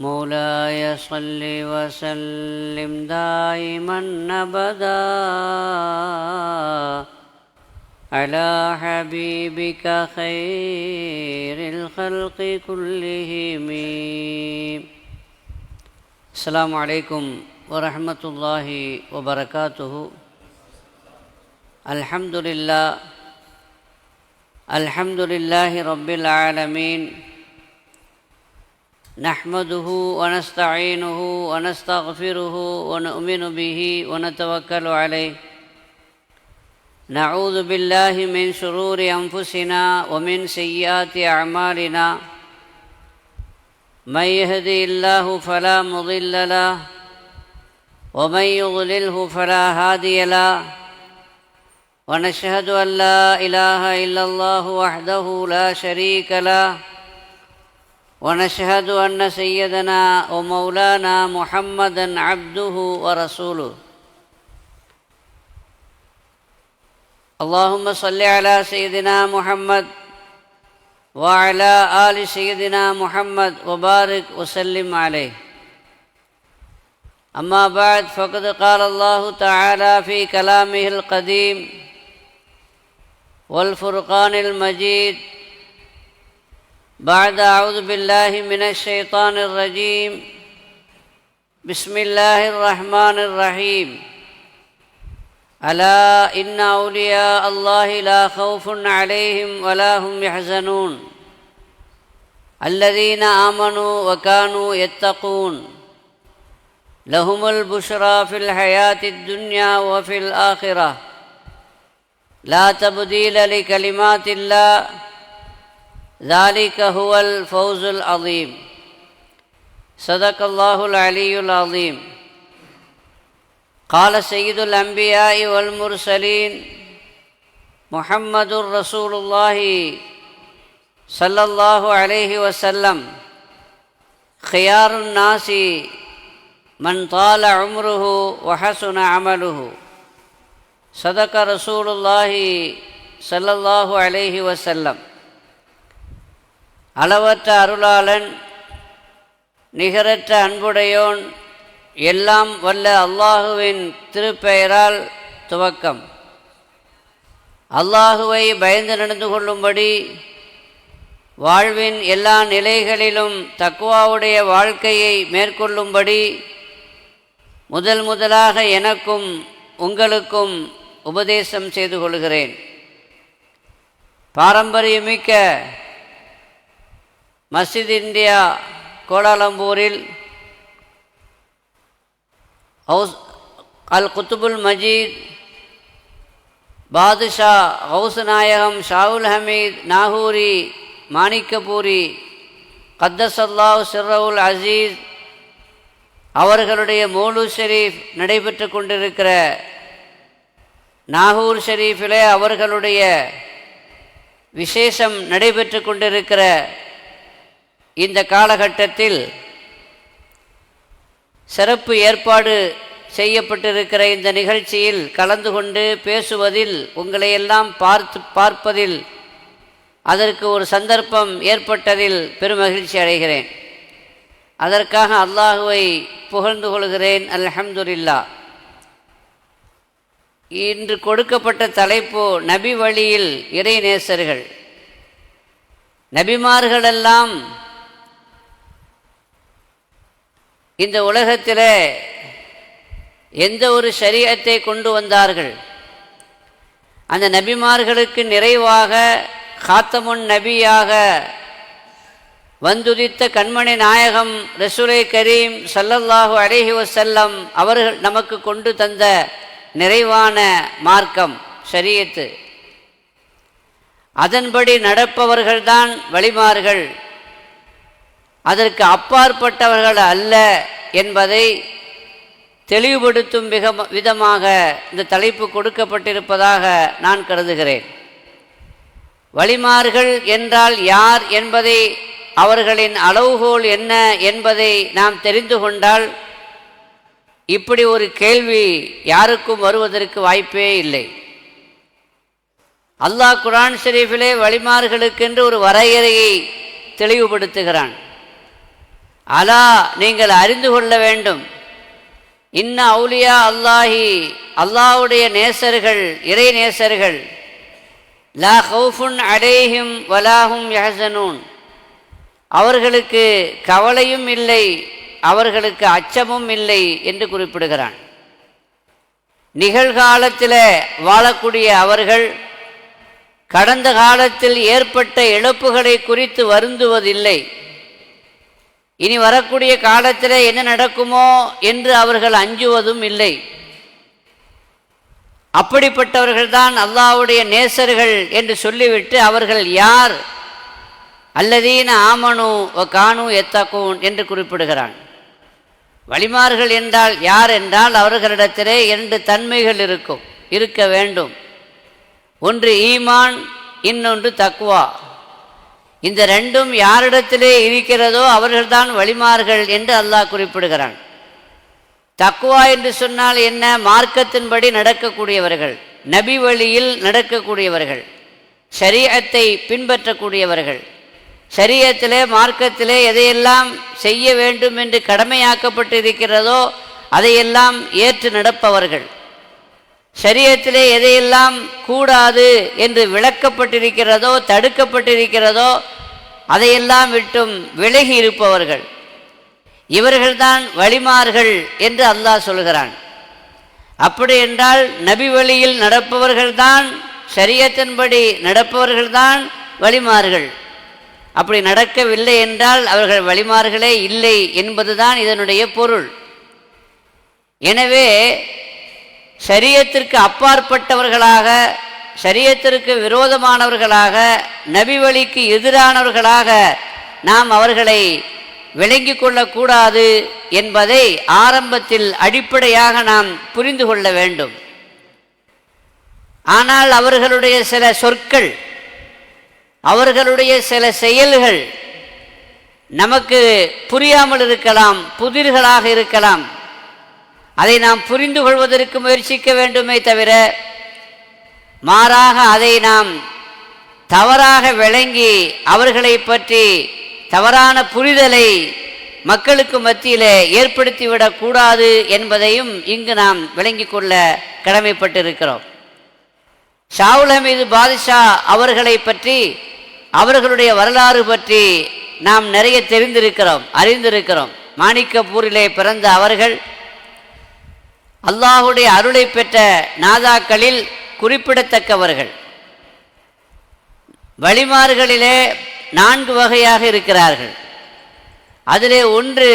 مولاي صل وسلم دائما أبدا على حبيبك خير الخلق كلهم. السلام عليكم ورحمة الله وبركاته. الحمد لله رب العالمين، نحمده ونستعينه ونستغفره ونؤمن به ونتوكل عليه، نعوذ بالله من شرور أنفسنا ومن سيئات أعمالنا، من يهدي الله فلا مضل له ومن يضلله فلا هادي له، ونشهد أن لا إله إلا الله وحده لا شريك له، ونشهد أن سيدنا ومولانا محمدًا عبده ورسوله. اللهم صل على سيدنا محمد وعلى آل سيدنا محمد وبارك وسلم عليه. أما بعد، فقد قال الله تعالى في كلامه القديم والفرقان المجيد بعد أعوذ بالله من الشيطان الرجيم، بسم الله الرحمن الرحيم. ألا إن أولياء الله لا خوف عليهم ولا هم يحزنون الذين آمنوا وكانوا يتقون لهم البشرى في الحياة الدنيا وفي الآخرة لا تبديل لكلمات الله ذلك هو الفوز العظيم. صدق الله العلي العظيم. قال سيد الأنبياء والمرسلين محمد رسول الله صلى الله عليه وسلم: خيار الناس من طال عمره وحسن عمله. صدق رسول الله صلى الله عليه وسلم. அளவற்ற அருளாளன், நிகரற்ற அன்புடையோன், எல்லாம் வல்ல அல்லாஹுவின் திருப்பெயரால் துவக்கம். அல்லாஹுவை பயந்து நடந்து கொள்ளும்படி, வாழ்வின் எல்லா நிலைகளிலும் தக்வாவுடைய வாழ்க்கையை மேற்கொள்ளும்படி முதலாக எனக்கும் உங்களுக்கும் உபதேசம் செய்து கொள்கிறேன். பாரம்பரியமிக்க மஸ்ஜித் இந்தியா கோலாலம்பூரில் அல் குத்துபுல் மஜீத் பாதுஷா கௌஸ் நாயகம் ஷாவுல் ஹமீத் நாகூரி மாணிக்கப்பூரி கத்தஸல்லாஹு சிர்ரவுல் அசீஸ் அவர்களுடைய மௌலூத் ஷரீஃப் நடைபெற்று கொண்டிருக்கிற நாகூர் ஷரீஃபிலே அவர்களுடைய விசேஷம் நடைபெற்று கொண்டிருக்கிற இந்த காலகட்டத்தில் சிறப்பு ஏற்பாடு செய்யப்பட்டிருக்கிற இந்த நிகழ்ச்சியில் கலந்து கொண்டு பேசுவதில், உங்களையெல்லாம் பார்ப்பதில், அதற்கு ஒரு சந்தர்ப்பம் ஏற்பட்டதில் பெருமகிழ்ச்சி அடைகிறேன். அதற்காக அல்லாஹுவை புகழ்ந்து கொள்கிறேன். அல்ஹம்துலில்லாஹ். இன்று கொடுக்கப்பட்ட தலைப்பு நபி வழியில் இறை நேசர்கள். நபிமார்களெல்லாம் இந்த உலகத்தில் எந்த ஒரு ஷரீஅத்தை கொண்டு வந்தார்கள்? அந்த நபிமார்களுக்கு நிறைவாக காத்தமுன் நபியாக வந்துதித்த கண்மணி நாயகம் ரசூலை கரீம் ஸல்லல்லாஹு அலைஹி வஸல்லம் அவர்கள் நமக்கு கொண்டு தந்த நிறைவான மார்க்கம் ஷரீஅத்து. அதன்படி நடப்பவர்கள்தான் வழிமார்கள், அதற்கு அப்பாற்பட்டவர்கள் அல்ல என்பதை தெளிவுபடுத்தும் விதமாக இந்த தலைப்பு கொடுக்கப்பட்டிருப்பதாக நான் கருதுகிறேன். வழிமார்கள் என்றால் யார் என்பதை, அவர்களின் அளவுகோல் என்ன என்பதை நாம் தெரிந்து கொண்டால் இப்படி ஒரு கேள்வி யாருக்கும் வருவதற்கு வாய்ப்பே இல்லை. அல்லாஹ் குர்ஆன் ஷரீஃபிலே வழிமார்களுக்கென்று ஒரு வரையறையை தெளிவுபடுத்துகிறான். அலா, நீங்கள் அறிந்து கொள்ள வேண்டும், இன்ன அவுலியா அல்லாஹி, அல்லாஹ்வுடைய நேசர்கள், இறை நேசர்கள், லா ஹவுஃபுன் அலைஹிம் வலாஹும் யஹ்சனூன், அவர்களுக்கு கவலையும் இல்லை, அவர்களுக்கு அச்சமும் இல்லை என்று குறிப்பிடுகிறான். நிகழ்காலத்தில் வாழக்கூடிய அவர்கள் கடந்த காலத்தில் ஏற்பட்ட இழப்புகளை குறித்து வருந்துவதில்லை. இனி வரக்கூடிய காலத்தில் என்ன நடக்குமோ என்று அவர்கள் அஞ்சுவதும் இல்லை. அப்படிப்பட்டவர்கள்தான் அல்லாஹ்வுடைய நேசர்கள் என்று சொல்லிவிட்டு அவர்கள் யார்? அல்லதீன ஆமனு வ கானு யத்தகூன் என்று குறிப்பிடுகிறான். வலிமார்கள் என்றால் யார் என்றால் அவர்களிடத்திலே 2 தன்மைகள் இருக்க வேண்டும். ஒன்று ஈமான், இன்னொன்று தக்வா. இந்த 2ம் யாரிடத்திலே இருக்கிறதோ அவர்கள்தான் வலிமார்கள் என்று அல்லாஹ் குறிப்பிடுகிறான். தக்வா என்று சொன்னால் என்ன? மார்க்கத்தின்படி நடக்கக்கூடியவர்கள், நபி வழியில் நடக்கக்கூடியவர்கள், ஷரீஅத்தை பின்பற்றக்கூடியவர்கள், ஷரீஅத்திலே மார்க்கத்திலே எதையெல்லாம் செய்ய வேண்டும் என்று கடமையாக்கப்பட்டிருக்கிறதோ அதையெல்லாம் ஏற்று நடப்பவர்கள், ஷரீஅத்திலே எதையெல்லாம் கூடாது என்று விளக்கப்பட்டிருக்கிறதோ தடுக்கப்பட்டிருக்கிறதோ அதையெல்லாம் விட்டும் விலகி இருப்பவர்கள், இவர்கள்தான் வலிமார்கள் என்று அல்லாஹ் சொல்கிறான். அப்படி என்றால் நபி வழியில் நடப்பவர்கள்தான், ஷரீஅத்தின்படி நடப்பவர்கள்தான் வலிமார்கள். அப்படி நடக்கவில்லை என்றால் அவர்கள் வலிமார்களே இல்லை என்பதுதான் இதனுடைய பொருள். எனவே ஷரீஅத்திற்கு அப்பாற்பட்டவர்களாக, ஷரீஅத்திற்கு விரோதமானவர்களாக, நபி வழிக்கு எதிரானவர்களாக நாம் அவர்களை விளங்கி கொள்ளக்கூடாது என்பதை ஆரம்பத்தில் அடிப்படையாக நாம் புரிந்து கொள்ள வேண்டும். ஆனால் அவர்களுடைய சில சொற்கள், அவர்களுடைய சில செயல்கள் நமக்கு புரியாமல் இருக்கலாம், புதிர்களாக இருக்கலாம். அதை நாம் புரிந்து கொள்வதற்கு முயற்சிக்க வேண்டுமே தவிர மாறாக அதை நாம் தவறாக விளங்கி அவர்களை பற்றி தவறான புரிதலை மக்களுக்கு மத்தியிலே ஏற்படுத்திவிடக்கூடாது என்பதையும் இங்கு நாம் விளங்கி கொள்ள கடமைப்பட்டிருக்கிறோம். ஷாவுல் ஹமீது பாதுஷா அவர்களை பற்றி, அவர்களுடைய வரலாறு பற்றி நாம் நிறைய தெரிந்திருக்கிறோம், அறிந்திருக்கிறோம். மாணிக்கப்பூரிலே பிறந்த அவர்கள் அல்லாஹுடைய அருளை பெற்ற நாதாக்களில் குறிப்பிடத்தக்கவர்கள். வலிமார்களிலே 4 வகையாக இருக்கிறார்கள். அதிலே ஒன்று,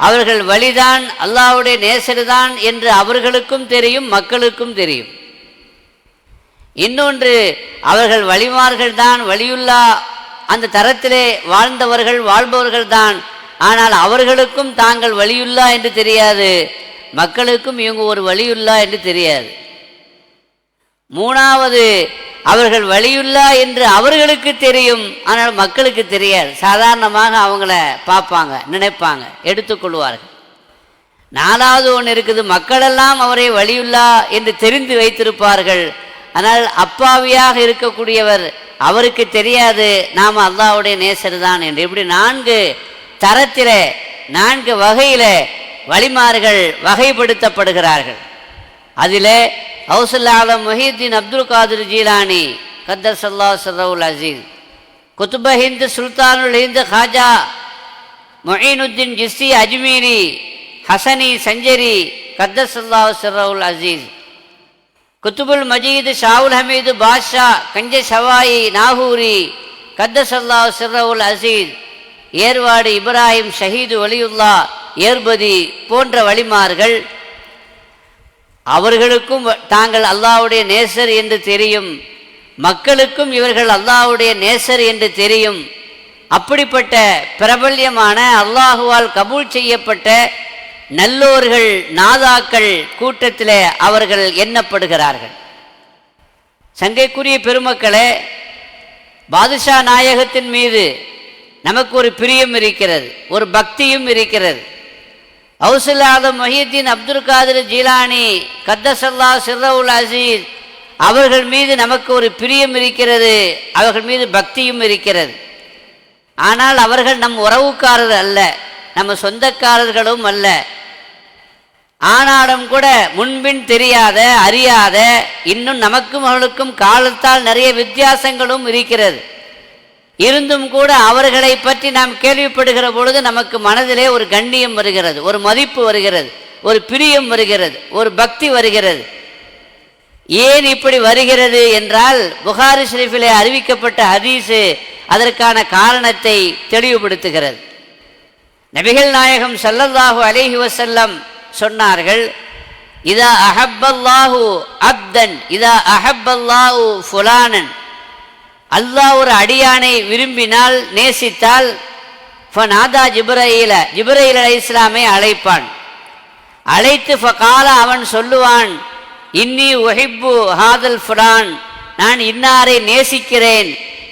அவர்கள் வலிதான், அல்லாஹ்வுடைய நேசர்தான் என்று அவர்களுக்கும் தெரியும், மக்களுக்கும் தெரியும். இன்னொன்று, அவர்கள் வலிமார்கள் தான், வலியுல்லா அந்த தரத்திலே வாழ்ந்தவர்கள், வாழ்பவர்கள் தான். ஆனால் அவர்களுக்கும் தாங்கள் வலியுல்லா என்று தெரியாது, மக்களுக்கும் இவங்க ஒரு வலியுல்லா என்று தெரியாது. மூணாவது, அவர்கள் வலியுல்லா என்று அவர்களுக்கு தெரியும், ஆனால் மக்களுக்கு தெரியாது. சாதாரணமாக அவங்கள பார்ப்பாங்க, நினைப்பாங்க, எடுத்துக்கொள்வார்கள். 4வது ஒன்று இருக்குது, மக்களெல்லாம் அவரை வலியுல்லா என்று தெரிந்து வைத்திருப்பார்கள். ஆனால் அப்பாவியாக இருக்கக்கூடியவர், அவருக்கு தெரியாது நாம் அல்லாஹ்வுடைய நேசர் தான் என்று. இப்படி 4 தரத்திலே, 4 வகையிலே வலிமார்கள் வகைப்படுத்தப்படுகிறார்கள். அதிலே ஹவுசுல் ஆலம் முஹியுத்தீன் அப்துல் காதிர் ஜீலானி கத்தஸல்லாஹு சிர்ரஹுல் அஸீஸ், குதுப ஹிந்த் சுல்தானுல் ஹிந்த் ஹாஜா முஈனுத்தீன் ஜிஸ்ஸி அஜ்மீரி ஹசனி சஞ்சரி கத்தஸல்லாஹு சிர்ரஹுல் அஸீஸ், குத்துபுல் மஜீத் ஷாவுல் ஹமீது பாஷா கஞ்ச ஷவாயி நாகூரி கத்தஸல்லாஹு சிர்ரஹுல் அஸீஸ், ஏர்வாடு இப்ராஹிம் ஷஹீது வலியுல்லா ஏர்பதி போன்ற வலிமார்கள், அவர்களுக்கும் தாங்கள் அல்லாஹ்வுடைய நேசர் என்று தெரியும், மக்களுக்கும் இவர்கள் அல்லாஹ்வுடைய நேசர் என்று தெரியும். அப்படிப்பட்ட பிரபல்யமான அல்லாஹுவால் கபூல் செய்யப்பட்ட நல்லோர்கள், நாதாக்கள் கூட்டத்திலே அவர்கள் எண்ணப்படுகிறார்கள். சங்கைக்குரிய பெருமக்களே, பாதுஷா நாயகத்தின் மீது நமக்கு ஒரு பிரியம் இருக்கிறது, ஒரு பக்தியும் இருக்கிறது. ஹவுசுல் ஆலம் முஹியுத்தீன் அப்துல் காதிர் ஜீலானி கத்தஸல்லாஹு சிர்ரஹுல் அஸீஸ் அவர்கள் மீது நமக்கு ஒரு பிரியம் இருக்கிறது, அவர்கள் மீது பக்தியும் இருக்கிறது. ஆனால் அவர்கள் நம் உறவுக்காரர் அல்ல, நம்ம சொந்தக்காரர்களும் அல்ல. ஆனாலும் கூட முன்பின் தெரியாத அறியாத இன்னும் நமக்கும் அவர்களுக்கும் காலத்தால் நிறைய வித்தியாசங்களும் இருக்கிறது. இருந்தும் கூட அவர்களை பற்றி நாம் கேள்விப்படுகிற பொழுது நமக்கு மனதிலே ஒரு கண்ணியம் வருகிறது, ஒரு மதிப்பு வருகிறது, ஒரு பிரியம் வருகிறது, ஒரு பக்தி வருகிறது. ஏன் இப்படி வருகிறது என்றால் புகாரி ஷரீஃபிலே அறிவிக்கப்பட்ட ஹதீஸு அதற்கான காரணத்தை தெளிவுபடுத்துகிறது. நபிகள் நாயகம் ஸல்லல்லாஹு அலைஹி வஸல்லம் சொன்னார்கள், இதா அஹப்பல்லாஹு அப்தன் இதா அஹப்பல்லாஹு ஃபுலானன், அல்லாஹ் ஒரு அடியானை விரும்பினால் நேசித்தால் ஃபநாதா ஜிப்ரீல் அலைஹிஸ்ஸலாமை அழைப்பான். அழைத்து ஃபகால அவன் சொல்லுவான், இன்னி உஹிப்பு ஹாதல் ஃபுலான், நான் இன்னாரை நேசிக்கிறேன்,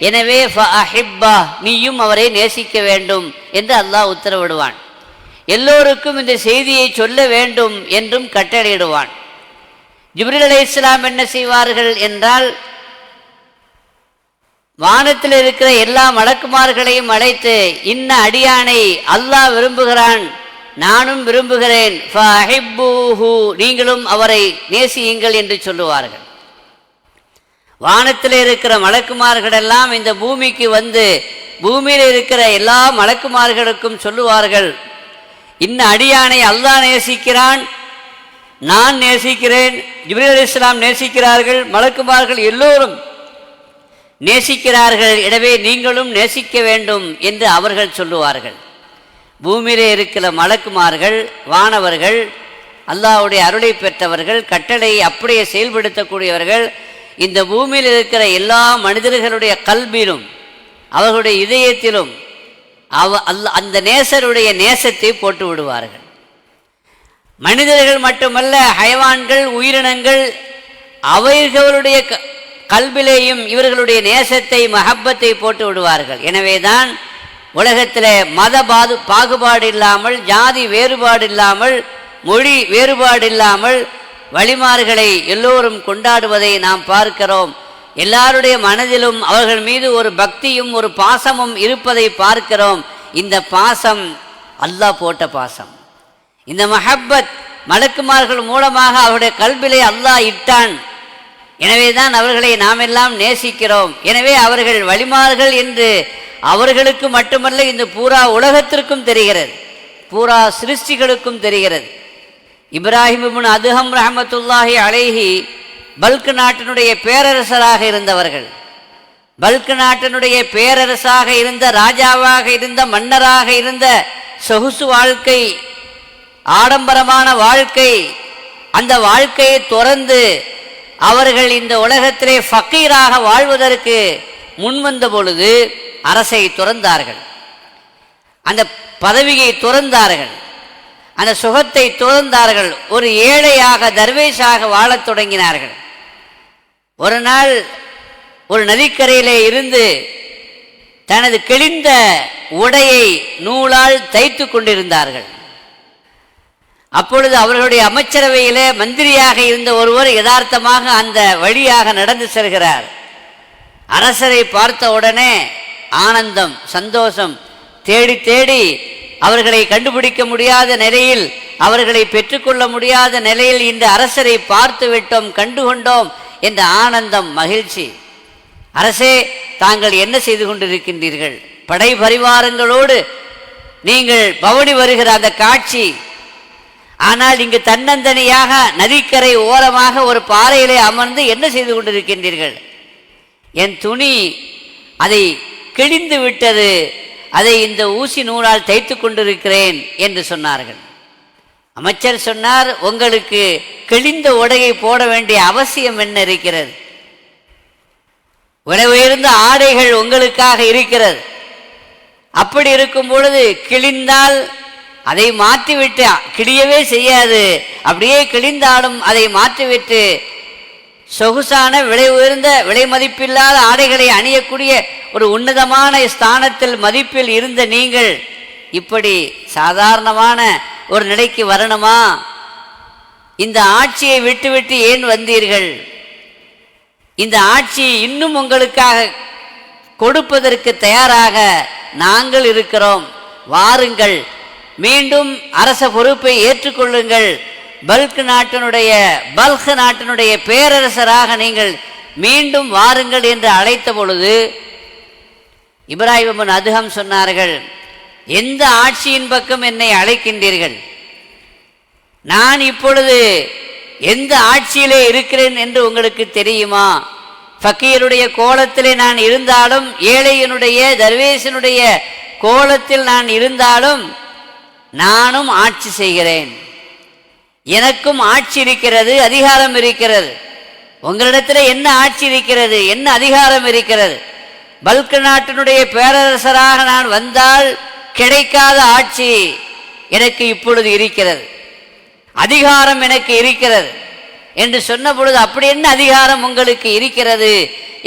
எனவே ஃபஅஹிப்பா நீயும் அவரை நேசிக்க வேண்டும் என்று அல்லாஹ் உத்தரவிடுவான். எல்லோருக்கும் இந்த செய்தியை சொல்ல வேண்டும் என்றும் கட்டளையிடுவான். ஜிப்ரீல் அலைஹிஸ்ஸலாம் என்ன செய்வார்கள் என்றால், வானத்தில் இருக்கிற எல்லா மலக்குமார்களையும் அழைத்து இன்ன அடியானை அல்லாஹ் விரும்புகிறான், நானும் விரும்புகிறேன், ஃபஅஹிப்பூஹு நீங்களும் அவரை நேசியுங்கள் என்று சொல்லுவார்கள். வானத்தில் இருக்கிற மலக்குமார்களெல்லாம் இந்த பூமிக்கு வந்து பூமியில் இருக்கிற எல்லா மலக்குமார்களுக்கும் சொல்லுவார்கள், இன்ன அடியானை அல்லாஹ் நேசிக்கிறான், நான் நேசிக்கிறேன், ஜிப்ரீல் அலைஹிஸ்ஸலாம் நேசிக்கிறார்கள், மலக்குமார்கள் எல்லோரும் நேசிக்கிறார்கள், எனவே நீங்களும் நேசிக்க வேண்டும் என்று அவர்கள் சொல்லுவார்கள். பூமியிலே இருக்கிற மலக்குமார்கள், வானவர்கள், அல்லாஹ்வுடைய அருளை பெற்றவர்கள், கட்டளையை அப்படியே செயல்படுத்தக்கூடியவர்கள், இந்த பூமியில் இருக்கிற எல்லா மனிதர்களுடைய கல்வியிலும் அவர்களுடைய இதயத்திலும் அந்த நேசருடைய நேசத்தை போட்டு விடுவார்கள். மனிதர்கள் மட்டுமல்ல, ஹயவான்கள், உயிரினங்கள், அவைகளுடைய கல்விலேயும் இவர்களுடைய நேசத்தை மஹப்பத்தை போட்டு விடுவார்கள். எனவேதான் உலகத்தில் மத பாகுபாடு இல்லாமல், ஜாதி வேறுபாடு இல்லாமல், மொழி வேறுபாடு இல்லாமல் வழிமார்களை எல்லோரும் கொண்டாடுவதை நாம் பார்க்கிறோம். எல்லாருடைய மனதிலும் அவர்கள் மீது ஒரு பக்தியும் ஒரு பாசமும் இருப்பதை பார்க்கிறோம். இந்த பாசம் அல்லாஹ் போட்ட பாசம். இந்த மஹப்பத் மலக்குமார்கள் மூலமாக அவருடைய கல்விலே அல்லாஹ் இட்டான். எனவேதான் அவர்களை நாம் எல்லாம் நேசிக்கிறோம். எனவே அவர்கள் வழிமார்கள் என்று அவர்களுக்கு மட்டுமல்ல, இந்த பூரா உலகத்திற்கும் தெரிகிறது, பூரா சிருஷ்டிகளுக்கும் தெரிகிறது. இப்ராஹிம் இப்னு அதுஹம் ரஹ்மத்துல்லாஹி அலைஹி பல்க் நாட்டினுடைய பேரரசராக இருந்தவர்கள். பல்க் நாட்டினுடைய பேரரசாக இருந்த, ராஜாவாக இருந்த, மன்னராக இருந்த, சொகுசு வாழ்க்கை, ஆடம்பரமான வாழ்க்கை, அந்த வாழ்க்கையை துறந்து அவர்கள் இந்த உலகத்திலே ஃபக்கீராக வாழ்வதற்கு முன்வந்த பொழுது அரசை துறந்தார்கள், அந்த பதவியை துறந்தார்கள், அந்த சுகத்தை துறந்தார்கள். ஒரு ஏழையாக தர்வேஷாக வாழத் தொடங்கினார்கள். ஒரு நாள் ஒரு நதிக்கரையிலே இருந்து தனது கிழிந்த உடையை நூலால் தைத்து கொண்டிருந்தார்கள். அப்பொழுது அவர்களுடைய அமைச்சரவையிலே மந்திரியாக இருந்த ஒருவர் யதார்த்தமாக அந்த வழியாக நடந்து செல்கிறார். அரசரை பார்த்த உடனே ஆனந்தம், சந்தோஷம், தேடி தேடி அவர்களை கண்டுபிடிக்க முடியாத நிலையில், அவர்களை பெற்றுக்கொள்ள முடியாத நிலையில் இந்த அரசரை பார்த்து விட்டோம், கண்டுகொண்டோம் என்ற ஆனந்தம், மகிழ்ச்சி. அரசே, தாங்கள் என்ன செய்து கொண்டிருக்கின்றீர்கள்? படை பரிவாரங்களோடு நீங்கள் பவனி வருகிற அந்த காட்சி. ஆனால் இங்கு தன்னந்தனியாக நதிக்கரை ஓரமாக ஒரு பாறையிலே அமர்ந்து என்ன செய்து கொண்டிருக்கின்றீர்கள்? என் துணி அதை கிழிந்து விட்டது, அதை இந்த ஊசி நூலால் தைத்து கொண்டிருக்கிறேன் என்று சொன்னார்கள். அமைச்சர் சொன்னார், உங்களுக்கு கிழிந்த உடையை போட வேண்டிய அவசியம் என்ன இருக்கிறது? உயர்ந்த ஆடைகள் உங்களுக்காக இருக்கிறது. அப்படி இருக்கும் பொழுது கிழிந்தால் அதை மாற்றிவிட்டு, கிழியவே செய்யாது, அப்படியே கிழிந்தாலும் அதை மாற்றிவிட்டு சொகுசான விலை உயர்ந்த விலை மதிப்பில்லாத ஆடைகளை அணியக்கூடிய ஒரு உன்னதமான ஸ்தானத்தில் மதிப்பில் இருந்த நீங்கள் இப்படி சாதாரணமான ஒரு நிலைக்கு வரணுமா? இந்த ஆட்சியை விட்டுவிட்டு ஏன் வந்தீர்கள்? இந்த ஆட்சி இன்னும் உங்களுக்காக கொடுப்பதற்கு தயாராக நாங்கள் இருக்கிறோம், வாருங்கள், மீண்டும் அரச பொறுப்பை ஏற்றுக்கொள்ளுங்கள், பல்க் நாட்டினுடைய பேரரசராக நீங்கள் மீண்டும் வாருங்கள் என்று அழைத்த பொழுது இப்ராஹிம் இப்னு அதுஹம் சொன்னார்கள், எந்த ஆட்சியின் பக்கம் என்னை அழைக்கின்றீர்கள்? நான் இப்பொழுது எந்த ஆட்சியிலே இருக்கிறேன் என்று உங்களுக்கு தெரியுமா? ஃபக்கீருடைய கோலத்திலே நான் இருந்தாலும், ஏழையினுடைய தர்வேசனுடைய கோலத்தில் நான் இருந்தாலும் நானும் ஆட்சி செய்கிறேன். எனக்கும் ஆட்சி இருக்கிறது, அதிகாரம் இருக்கிறது. உங்களிடத்தில் என்ன ஆட்சி இருக்கிறது, என்ன அதிகாரம் இருக்கிறது? பல்க் நாட்டினுடைய பேரரசராக நான் வந்தால் கிடைக்காத ஆட்சி எனக்கு இப்பொழுது இருக்கிறது, அதிகாரம் எனக்கு இருக்கிறது என்று சொன்ன பொழுது, அப்படி என்ன அதிகாரம் உங்களுக்கு இருக்கிறது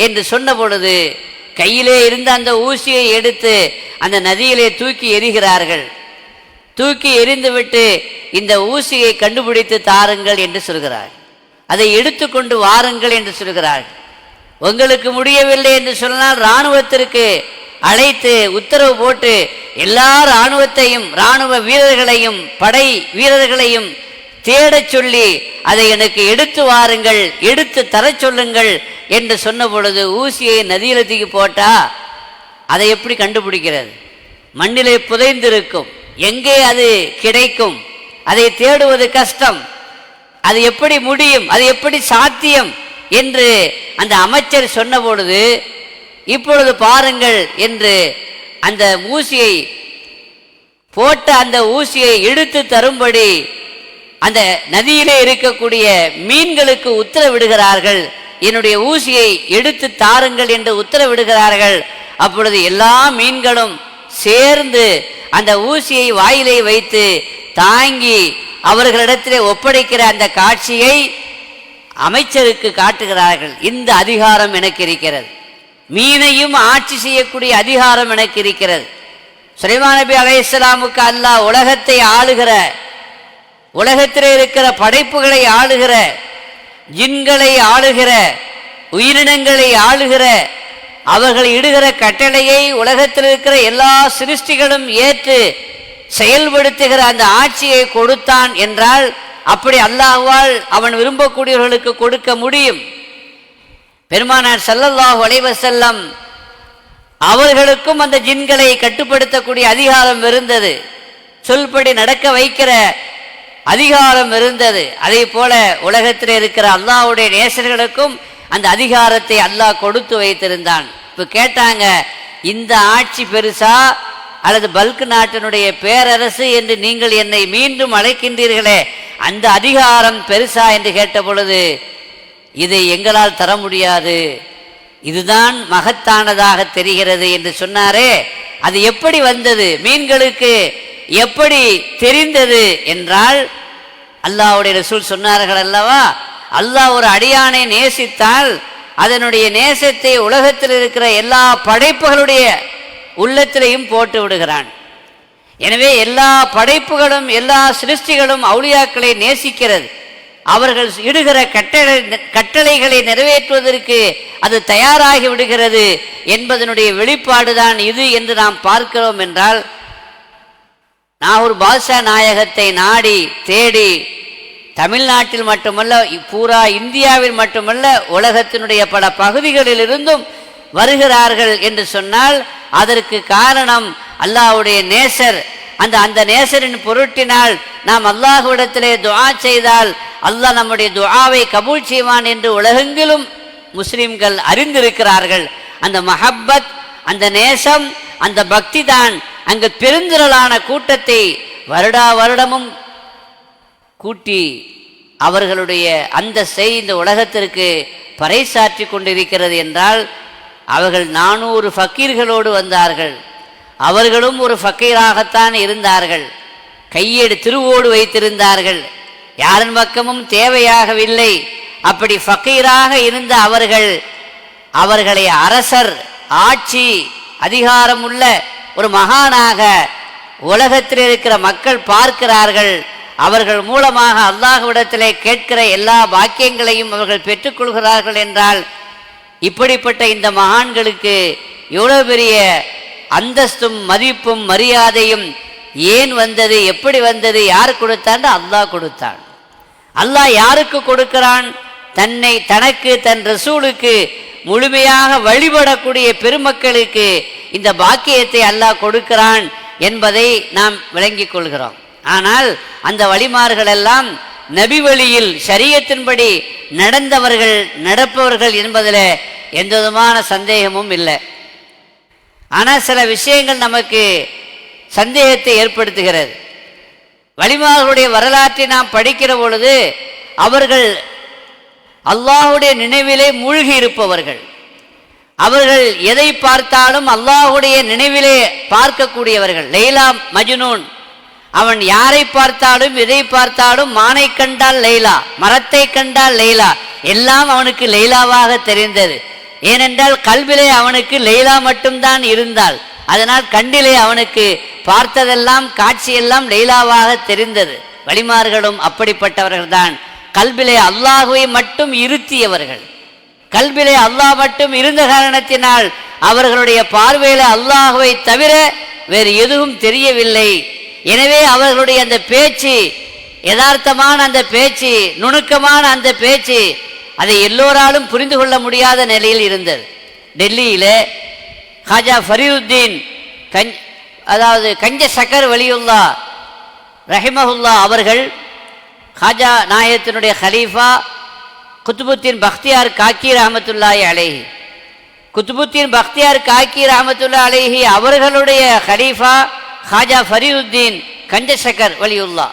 என்று சொன்ன பொழுது கையிலே இருந்த அந்த ஊசியை எடுத்து அந்த நதியிலே தூக்கி எறிகிறார்கள். தூக்கி எறிந்துவிட்டு இந்த ஊசியை கண்டுபிடித்து தாருங்கள் என்று சொல்கிறார். அதை எடுத்துக்கொண்டு வாருங்கள் என்று சொல்கிறார். உங்களுக்கு முடியவில்லை என்று சொன்னால் இராணுவத்திற்கு அழைத்து உத்தரவு போட்டு எல்லா இராணுவ வீரர்களையும் படை வீரர்களையும் தேடச் சொல்லி அதை எனக்கு எடுத்து வாருங்கள், எடுத்து தர சொல்லுங்கள் என்று சொன்ன பொழுது ஊசியை நதியில தூக்கி போட்டா அதை எப்படி கண்டுபிடிக்கிறது? மண்ணிலே புதைந்திருக்கும், எங்கே அது கிடைக்கும்? அதை தேடுவது கஷ்டம். அது எப்படி முடியும், அது எப்படி சாத்தியம் என்று அந்த அமைச்சர் சொன்ன பொழுது, இப்பொழுது பாருங்கள் என்று அந்த ஊசியை போட்ட அந்த ஊசியை எடுத்து தரும்படி அந்த நதியிலே இருக்கக்கூடிய மீன்களுக்கு உத்தரவிடுகிறார்கள். என்னுடைய ஊசியை எடுத்து தாருங்கள் என்று உத்தரவிடுகிறார்கள். அப்பொழுது எல்லா மீன்களும் சேர்ந்து அந்த ஊசியை வாயிலை வைத்து தாங்கி அவர்களிடத்திலே ஒப்படைக்கிற அந்த காட்சியை அமைச்சருக்கு காட்டுகிறார்கள். இந்த அதிகாரம் எனக்கு இருக்கிறது, மீனையும் ஆட்சி செய்யக்கூடிய அதிகாரம் எனக்கு இருக்கிறது. சுலைமான் நபி அலைஹிஸ்ஸலாமுக்கு அல்லாஹ் உலகத்தை ஆளுகிற, உலகத்திலே இருக்கிற படைப்புகளை ஆளுகிற, ஜின்களை ஆளுகிற, உயிரினங்களை ஆளுகிற, அவர்கள் இடுகிற கட்டளையை உலகத்தில் இருக்கிற எல்லா சிருஷ்டிகளும் ஏற்று செயல்படுத்துகிற அந்த ஆட்சியை கொடுத்தான் என்றால் அப்படி அல்லாஹ்வால் அவன் விரும்பக்கூடியவர்களுக்கு கொடுக்க முடியும். பெருமானார் ஸல்லல்லாஹு அலைஹி வஸல்லம் அவர்களுக்கும் அந்த ஜின்களை கட்டுப்படுத்தக்கூடிய அதிகாரம் இருந்தது, சொல்படி நடக்க வைக்கிற அதிகாரம் இருந்தது. அதே போல உலகத்தில் இருக்கிற அல்லாஹ்வுடைய நேசர்களுக்கும் அந்த அதிகாரத்தை அல்லாஹ் கொடுத்து வைத்திருந்தான். இப்போ கேட்டாங்க, இந்த ஆட்சி பெருசா அல்லது பல்க் நாட்டினுடைய பேரரசு என்று நீங்கள் என்னை மீண்டும் அழைக்கின்றீர்களே, அந்த அதிகாரம் பெருசா என்று கேட்ட பொழுது, இதை எங்களால் தர முடியாது, இதுதான் மகத்தானதாக தெரிகிறது என்று சொன்னாரே. அது எப்படி வந்தது, மீன்களுக்கு எப்படி தெரிந்தது என்றால், அல்லாஹ்வுடைய ரசூல் சொன்னார்கள் அல்லவா, அல்லாஹ் ஒரு அடியானை நேசித்தால் அதனுடைய நேசத்தை உலகத்தில் இருக்கிற எல்லா படைப்புகளுடைய உள்ளத்திலையும் போட்டு விடுகிறான். எனவே எல்லா படைப்புகளும் எல்லா சிருஷ்டிகளும் அவுலியாக்களை நேசிக்கிறது. அவர்கள் இடுகிற கட்டளைகளை நிறைவேற்றுவதற்கு அது தயாராகி விடுகிறது என்பதனுடைய வெளிப்பாடுதான் இது என்று நாம் பார்க்கிறோம். என்றால் நாகூர் பாட்ஷா நாயகத்தை நாடி தேடி தமிழ்நாட்டில் மட்டுமல்ல, பூரா இந்தியாவில் மட்டுமல்ல, உலகத்தினுடைய பல பகுதிகளில் இருந்தும் வருகிறார்கள் என்று சொன்னால் அதற்கு காரணம் அல்லாஹ்வுடைய நேசர். அந்த நேசரின் பொருட்டினால் நாம் அல்லாஹ்விடத்திலே துஆ செய்தால் அல்லாஹ் நம்முடைய துஆவை கபூல் செய்வான் என்று உலகெங்கிலும் முஸ்லிம்கள் அறிந்திருக்கிறார்கள். அந்த மஹப்பத், அந்த நேசம், அந்த பக்தி தான் அங்கு பெருந்திரளான கூட்டத்தை வருடா வருடமும் கூட்டி அவர்களுடைய அந்த இந்த உலகத்திற்கு பறைசாற்றி கொண்டிருக்கிறது. என்றால் அவர்கள் 400 ஃபக்கீர்களோடு வந்தார்கள். அவர்களும் ஒரு ஃபக்கீராகத்தான் இருந்தார்கள். கையேடு திருவோடு வைத்திருந்தார்கள். யாரின் பக்கமும் தேவையாகவில்லை. அப்படி ஃபக்கீராக இருந்த அவர்களை அரசர், ஆட்சி அதிகாரம் உள்ள ஒரு மகானாக உலகத்தில் இருக்கிற மக்கள் பார்க்கிறார்கள். அவர்கள் மூலமாக அல்லாஹ்விடத்திலே கேட்கிற எல்லா பாக்கியங்களையும் அவர்கள் பெற்றுக்கொள்கிறார்கள். என்றால் இப்படிப்பட்ட இந்த மகான்களுக்கு எவ்வளவு பெரிய அந்தஸ்தும் மதிப்பும் மரியாதையும் ஏன் வந்தது, எப்படி வந்தது, யார் கொடுத்தான்? அல்லாஹ் கொடுத்தான். அல்லாஹ் யாருக்கு கொடுக்கிறான்? தனக்கு தன் ரசூலுக்கு முழுமையாக வழிபடக்கூடிய பெருமக்களுக்கு இந்த பாக்கியத்தை அல்லாஹ் கொடுக்கிறான் என்பதை நாம் விளங்கிக் கொள்கிறோம். ஆனால் அந்த வழிமார்கள் எல்லாம் நபி வழியில் ஷரியத்தின்படி நடந்தவர்கள், நடப்பவர்கள் என்பதில் எந்த விதமான சந்தேகமும் இல்லை. ஆனால் சில விஷயங்கள் நமக்கு சந்தேகத்தை ஏற்படுத்துகிறது. வழிமார்களுடைய வரலாற்றை நாம் படிக்கிற பொழுது அவர்கள் அல்லாஹுடைய நினைவிலே மூழ்கி இருப்பவர்கள். அவர்கள் எதை பார்த்தாலும் அல்லாஹுடைய நினைவிலே பார்க்கக்கூடியவர்கள். லைலா மஜ்னூன், அவன் யாரை பார்த்தாலும் எதை பார்த்தாலும் மானை கண்டால் லைலா, மரத்தை கண்டால் லைலா, எல்லாம் அவனுக்கு லைலாவாக தெரிந்தது. ஏனென்றால் கல்விலே அவனுக்கு லைலா மட்டும்தான் இருந்தால், அதனால் கண்டிலே அவனுக்கு பார்த்ததெல்லாம் காட்சியெல்லாம் லைலாவாக தெரிந்தது. வழிமார்களும் அப்படிப்பட்டவர்கள்தான். கல்விலே அல்லாஹுவை மட்டும் இருத்தியவர்கள். கல்விலே அல்லாஹ் மட்டும் இருந்த காரணத்தினால் அவர்களுடைய பார்வையில அல்லாஹுவை தவிர வேறு எதுவும் தெரியவில்லை. எனவே அவர்களுடைய அந்த பேச்சு, யதார்த்தமான அந்த பேச்சு, நுணுக்கமான அந்த பேச்சு, அதை எல்லோராலும் புரிந்து கொள்ள முடியாத நிலையில் இருந்தது. டெல்லியில் ஹாஜா ஃபரீதுத்தீன் அதாவது கஞ்ச சக்கர் வலியுல்லா ரஹிமஹுல்லா அவர்கள், ஹாஜா நாயகத்தினுடைய ஹலீஃபா குத்துபுத்தீன் பக்தியார் காக்கி ரஹமத்துல்லாஹி அலைஹி, குத்துபுத்தீன் பக்தியார் காக்கி ரஹமத்துல்லா அலைஹி அவர்களுடைய ஹலீஃபா ஹாஜா ஃபரீதுத்தீன் கஞ்சசக்கர் வலியுல்லா,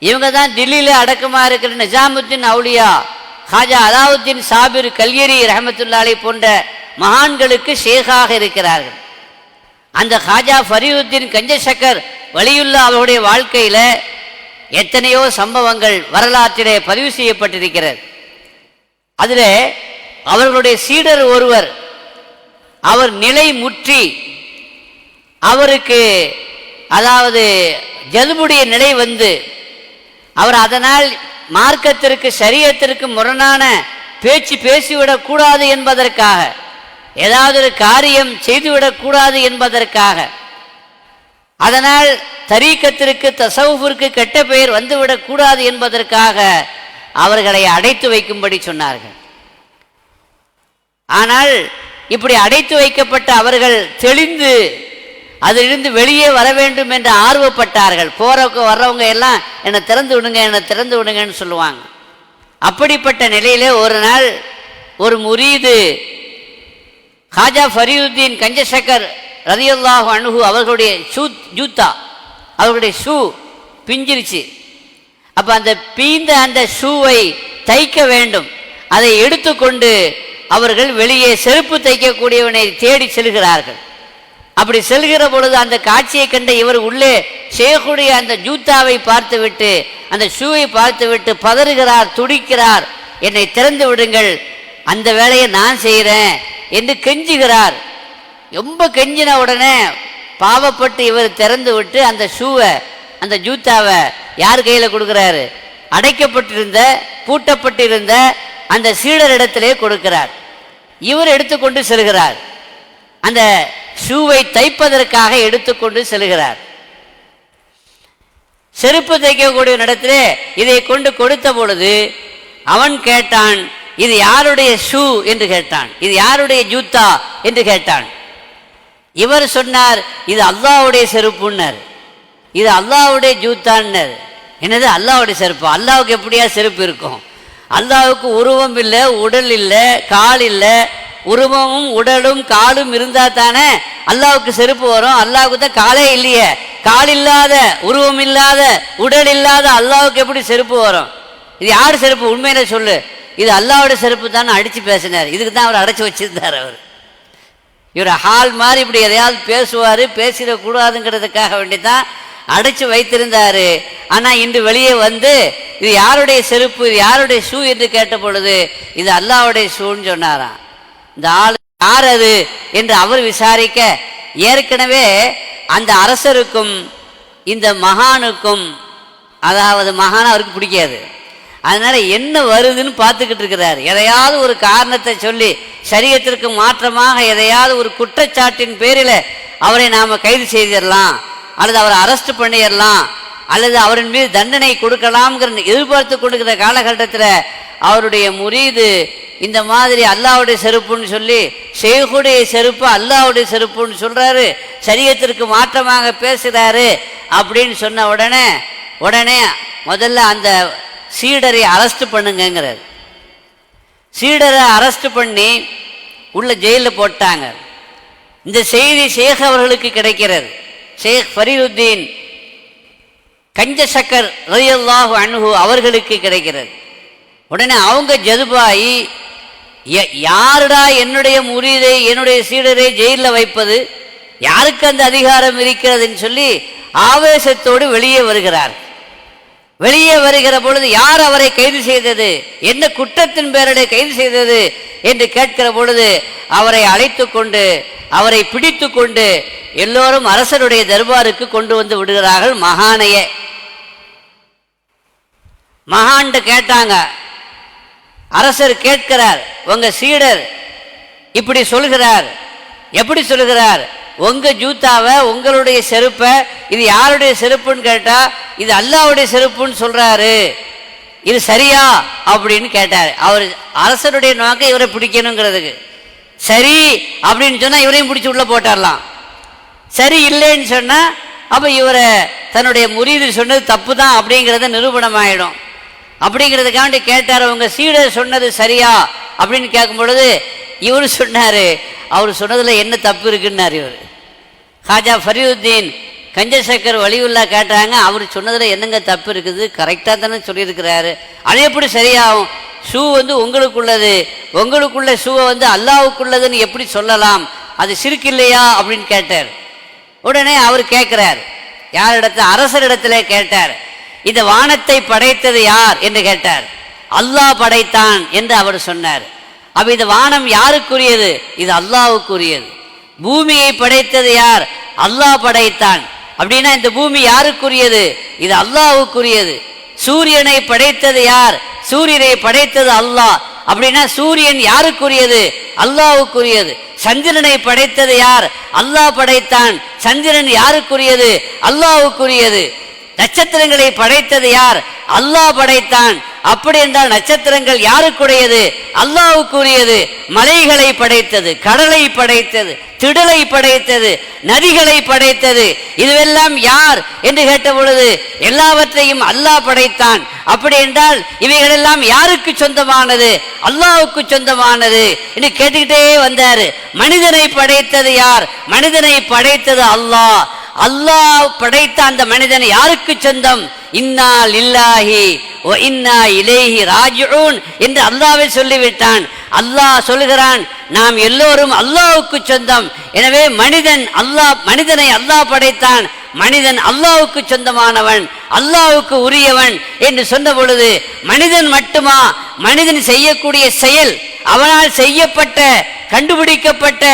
இவங்க தான் தில்லியில் அடக்கமாக இருக்கிற நிஜாமுத்தீன் அவுலியா ஹாஜா அலாவுத்தீன் சாபிர் கல்யரி ரஹமத்துல்லா அலைஹி போன்ற மகான்களுக்கு ஷேகாக இருக்கிறார்கள். அந்த ஹாஜா ஃபரீதுத்தீன் கஞ்சசக்கர் வலியுல்லா அவருடைய வாழ்க்கையில் எத்தனையோ சம்பவங்கள் வரலாற்றிலே பதிவு செய்யப்பட்டிருக்கிறது. அதில் அவர்களுடைய சீடர் ஒருவர், அவர் நிலை முற்றி அவருக்கு அதாவது ஜதுபுடைய நிலை வந்து அவர் அதனால் மார்க்கத்திற்கு ஷரியத்திற்கு முரணான பேச்சு பேசிவிடக் கூடாது என்பதற்காக, ஏதாவது ஒரு காரியம் செய்துவிடக்கூடாது என்பதற்காக, அதனால் தரீக்கத்திற்கு தசவுஃபிற்கு கெட்ட பெயர் வந்துவிடக் கூடாது என்பதற்காக அவர்களை அடைத்து வைக்கும்படி சொன்னார்கள். ஆனால் இப்படி அடைத்து வைக்கப்பட்ட அவர்கள் தெளிந்து அதிலிருந்து வெளியே வர வேண்டும் என்று ஆர்வப்பட்டார்கள். போறவங்க வர்றவங்க எல்லாம் என்னை திறந்து விடுங்க, என்னை திறந்து விடுங்கன்னு சொல்லுவாங்க. அப்படிப்பட்ட நிலையிலே ஒரு நாள் ஒரு முரீது ஹாஜா ஃபரீதுத்தீன் கஞ்சசக்கர் ரலியல்லாஹு அன்ஹு அவர்களுடைய ஜூத்தா, அவர்களுடைய ஷூ பிஞ்சிருச்சு. அப்போ அந்த பீந்த அந்த ஷூவை தைக்க வேண்டும். அதை எடுத்துக்கொண்டு அவர்கள் வெளியே செருப்பு தைக்கக்கூடியவனை தேடி செல்கிறார்கள். அப்படி செல்கிற பொழுது அந்த காட்சியை கண்ட இவர் உள்ளே ஷேகுடைய அந்த ஜூத்தாவை பார்த்துவிட்டு, அந்த ஷூவை பார்த்துவிட்டு பதறுகிறார், துடிக்கிறார், என்னை திறந்து விடுங்கள், அந்த வேலையை நான் செய்கிறேன் என்று கெஞ்சுகிறார். ரொம்ப கெஞ்சின உடனே பாவப்பட்டு இவர் திறந்து விட்டு அந்த ஷூவை, அந்த ஜூத்தாவை யார் கையில் கொடுக்குறாரு? அடைக்கப்பட்டிருந்த, பூட்டப்பட்டிருந்த அந்த சீடரிடத்திலே கொடுக்கிறார். இவர் எடுத்துக்கொண்டு செல்கிறார். அந்த ஷூவை தைப்பதற்காக எடுத்துக்கொண்டு செல்கிறார். செருப்பு தைக்கக்கூடிய இடத்திலே இதை கொண்டு கொடுத்த பொழுது அவன் கேட்டான், இது யாருடைய ஷூ என்று கேட்டான், இது யாருடைய ஜூத்தா என்று கேட்டான். இவர் சொன்னார், இது அல்லாஹ்வுடைய செருப்புன்னார், இது அல்லாஹ்வுடைய ஜூத்தான்னார். என்னது அல்லாஹ்வுடைய செருப்பு? அல்லாஹ்வுக்கு எப்படியா செருப்பு இருக்கும்? அல்லாஹ்வுக்கு உருவம் இல்லை, உடல் இல்லை, கால் இல்லை. உருவமும் உடலும் காலும் இருந்தா தானே அல்லாஹ்வுக்கு செருப்பு வரும். அல்லாஹ்வுக்கு தான் காலே இல்லையே. கால் இல்லாத, உருவம் இல்லாத, உடல் இல்லாத அல்லாஹ்வுக்கு எப்படி செருப்பு வரும்? இது யார் செருப்பு? உண்மையில சொல்லு, இது அல்லாஹ்வுடைய செருப்பு தான் அடிச்சு பேசினார். இதுக்கு தான் அவர் அடைச்சி வச்சிருந்தார். அவர் இவர் ஹால் மாதிரி இப்படி எதையாவது பேசுவார், பேசிடக்கூடாதுங்கிறதுக்காக வேண்டி தான் அடைச்சி வைத்திருந்தார். ஆனால் இன்று வெளியே வந்து இது யாருடைய செருப்பு, இது யாருடைய ஷூ என்று கேட்ட பொழுது இது அல்லாஹ்வுடைய ஷூன்னு சொன்னாராம். இந்த ஆள் யார் அது என்று அவர் விசாரிக்க, ஏற்கனவே அந்த அரசருக்கும் இந்த மகானுக்கும், அதாவது மகான் அவருக்கு பிடிக்காது. அதனால என்ன வருதுன்னு பார்த்துக்கிட்டு இருக்கிறார். எதையாவது ஒரு காரணத்தை சொல்லி ஷரியத்திற்கு மாற்றமாக எதையாவது ஒரு குற்றச்சாட்டின் பேரில் அவரை நாம் கைது செய்திடலாம் அல்லது அவரை அரெஸ்ட் பண்ணிடலாம் அல்லது அவரின் மீது தண்டனை கொடுக்கலாம்ங்கிற எதிர்பார்த்து கொடுக்கிற காலகட்டத்தில் அவருடைய முரீது இந்த மாதிரி அல்லாஹ்வுடைய செருப்புன்னு சொல்லி ஷேகுடைய செருப்பு அல்லாஹ்வுடைய செருப்புன்னு சொல்றாரு, சரியத்திற்கு மாற்றமாக பேசுகிறாரு அப்படின்னு சொன்ன உடனே முதல்ல அந்த சீடரை அரெஸ்ட் பண்ணுங்கிறார். சீடரை அரெஸ்ட் பண்ணி உள்ள ஜெயிலில் போட்டாங்க. இந்த செய்தி ஷேக் அவர்களுக்கு கிடைக்கிறது. ஷேக் ஃபரீதுத்தீன் கஞ்சசக்கர் ரலியல்லாஹு அன்ஹு அவர்களுக்கு கிடைக்கிறது. உடனே அவங்க ஜதுபாயி, யாருடா என்னுடைய முரீதை என்னுடைய சீடரை ஜெயிலில் வைப்பது, யாருக்கு அந்த அதிகாரம் இருக்கிறதுன்னு சொல்லி ஆவேசத்தோடு வெளியே வருகிறார். வெளியே வருகிற பொழுது யார் அவரை கைது செய்தது, என்ன குற்றத்தின் பேரில் கைது செய்தது என்று கேட்கிற பொழுது அவரை அழைத்து கொண்டு அவரை பிடித்து கொண்டு எல்லோரும் அரசருடைய தர்பாருக்கு கொண்டு வந்து விடுகிறார்கள். மகான்ட்டு கேட்டாங்க. அரசர் கேட்கிறார், உங்க சீடர் இப்படி சொல்கிறார், எப்படி சொல்கிறார், உங்க ஜூத்தாவை உங்களுடைய செருப்பை இது யாருடைய செருப்புன்னு கேட்டா இது அல்லாஹ்வுடைய செருப்புன்னு சொல்றாரு, இது சரியா அப்படின்னு கேட்டார். அவர் அரசருடைய நோக்கம் இவரை பிடிக்கணுங்கிறதுக்கு. சரி அப்படின்னு சொன்னா இவரையும் பிடிச்சி உள்ள போட்டாரலாம். சரி இல்லைன்னு சொன்னா அப்ப இவரை தன்னுடைய முரீது சொன்னது தப்பு தான் அப்படிங்கிறத நிரூபணம் ஆயிடும். அப்படிங்கிறதுக்காண்டி கேட்டார், உங்க சீடர் சொன்னது சரியா அப்படின்னு கேட்கும் பொழுது இவரு சொன்னாரு, அவர் சொன்னதுல என்ன தப்பு இருக்குன்னாரு. இவர் ஹாஜா ஃபரீதுத்தீன் கஞ்சசக்கர் வலியுல்லா கேட்டாங்க, அவர் சொன்னதுல என்னங்க தப்பு இருக்குது, கரெக்டா தானே சொல்லியிருக்கிறாரு, அது எப்படி சரியாகும், ஷூ உங்களுக்குள்ளது, உங்களுக்குள்ள ஷூவை அல்லாஹ்வுக்குள்ளதுன்னு எப்படி சொல்லலாம், அது சிறுக்கு இல்லையா அப்படின்னு கேட்டார். உடனே அவர் கேட்கிறார், யாரிடத்துல, அரசரிடத்துல கேட்டார், இந்த வானத்தை படைத்தது யார் என்று கேட்டார். அல்லாஹ் படைத்தான் என்று அவர் சொன்னார். அப்ப இந்த வானம் யாருக்குரியது, இது அல்லாஹ்வுக்குரியது. பூமியை படைத்தது யார், அல்லாஹ் படைத்தான். அப்படின்னா இந்த பூமி யாருக்குரியது, இது அல்லாஹ்வுக்குரியது. சூரியனை படைத்தது யார், சூரியனை படைத்தது அல்லாஹ். அப்படின்னா சூரியன் யாருக்குரியது, அல்லாஹ்வுக்குரியது. சந்திரனை படைத்தது யார், அல்லாஹ் படைத்தான். சந்திரன் யாருக்குரியது, அல்லாஹ்வுக்குரியது. நட்சத்திரங்களை படைத்தது யார், அல்லாஹ் படைத்தான். அப்படி என்றால் நட்சத்திரங்கள் யாருக்குரியது, அல்லாஹ்வுக்குரியது. மலைகளை படைத்தது, கடலை படைத்தது, திடலை படைத்தது, நதிகளை படைத்தது, இதுவெல்லாம் யார் என்று கேட்ட பொழுது எல்லாவற்றையும் அல்லாஹ் படைத்தான். அப்படி என்றால் இவைகளெல்லாம் யாருக்கு சொந்தமானது, அல்லாஹ்வுக்கு சொந்தமானது என்று கேட்டுக்கிட்டே வந்தாரு. மனிதனை படைத்தது யார், மனிதனை படைத்தது அல்லாஹ். அல்லாஹ் படைத்த அந்த மனிதன் யாருக்கு சொந்தம், இன்னா லில்லாஹி வ இன்னா இலைஹி ராஜிஊன் என்று அல்லாஹ்வே சொல்லிவிட்டான். அல்லாஹ் சொல்லுகிறான், நாம் எல்லோரும் அல்லாஹ்வுக்கு சொந்தம். எனவே மனிதனை அல்லாஹ் படைத்தான், மனிதன் அல்லாஹ்வுக்கு சொந்தமானவன், அல்லாஹ்வுக்கு உரியவன் என்று சொன்ன பொழுது மனிதன் மட்டுமா, மனிதன் செய்யக்கூடிய செயல், அவனால் செய்யப்பட்ட, கண்டுபிடிக்கப்பட்ட,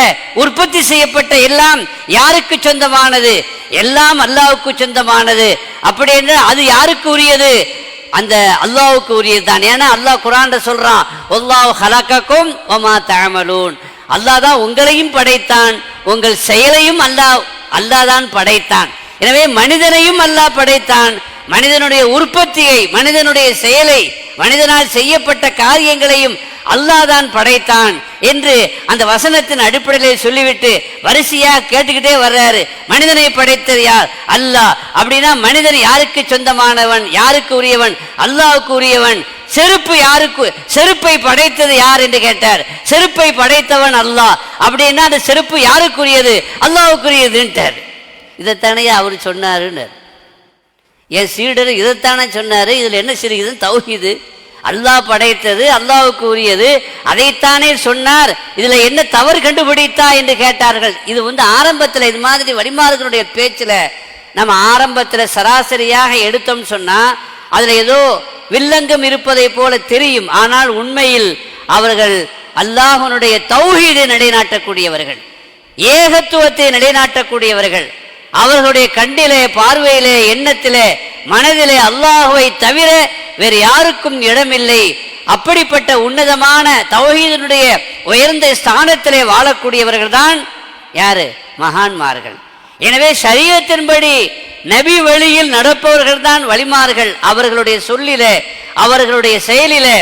உற்பத்தி செய்யப்பட்ட எல்லாம் யாருக்கு சொந்தமானது, எல்லாம் அல்லாஹ்வுக்கு சொந்தமானது. அப்படி என்றால் அது யாருக்கு உரியது, அந்த அல்லாஹ்வுக்கு உரியது தான். ஏன்னா அல்லாஹ் குர்ஆன்ல சொல்றான், வல்லாஹு ஹலகக்கும் வமா தஅமலூன், அல்லாஹ் தான் உங்களையும் படைத்தான், உங்கள் செயலையும் அல்லாஹ் தான் படைத்தான். எனவே மனிதனையும் அல்லாஹ் படைத்தான், மனிதனுடைய உற்பத்தியை, மனிதனுடைய செயலை, மனிதனால் செய்யப்பட்ட காரியங்களையும் அல்லாஹ் தான் படைத்தான் என்று அந்த வசனத்தின் அடிப்படையில் சொல்லிவிட்டு வரிசையா கேட்டுக்கிட்டே வர்றாரு. மனிதனை படைத்தது யார், அல்லாஹ். அப்படின்னா மனிதன் யாருக்கு சொந்தமானவன், யாருக்கு உரியவன், அல்லாஹ்வுக்கு உரியவன். செருப்பை படைத்தது யார் என்று கேட்டார். செருப்பை படைத்தவன் அல்லாஹ். அப்படின்னா அந்த செருப்பு யாருக்குரியது, அல்லாஹ்வுக்குரியதுன்ட்டார். இதைத்தானே அவர் சொன்னாருன்னு. என் சீடர் இதைத்தானே சொன்னாரு, இதுல என்ன சிரிக்குது, தௌஹீது, அல்லாஹ் படைத்தது, அல்லாஹ்வுக்கு உரியது, அதைத்தானே சொன்னார், இதுல என்ன தவறு கண்டுபிடித்தா என்று கேட்டார்கள். இது ஆரம்பத்தில் இது மாதிரி வழிமார்களுடைய பேச்சுல நம்ம ஆரம்பத்தில் சராசரியாக எடுத்தோம் சொன்னா அதுல ஏதோ வில்லங்கம் இருப்பதை போல தெரியும். ஆனால் உண்மையில் அவர்கள் அல்லாஹ்வுடைய தௌஹீதை நிலைநாட்டக்கூடியவர்கள், ஏகத்துவத்தை நிலைநாட்டக்கூடியவர்கள். அவர்களுடைய கண்டிலே, பார்வையிலே, எண்ணத்திலே, மனதிலே அல்லாஹ்வை தவிர வேறு யாருக்கும் இடமில்லை. அப்படிப்பட்ட உன்னதமான தௌஹீதினுடைய உயர்ந்த ஸ்தானத்திலே வாழக்கூடியவர்கள் தான் யாரு, மகான்மார்கள். எனவே ஷரியத்தின்படி நபி வழியில் நடப்பவர்கள் தான் வழிமார்கள். அவர்களுடைய சொல்லிலே அவர்களுடைய செயலிலே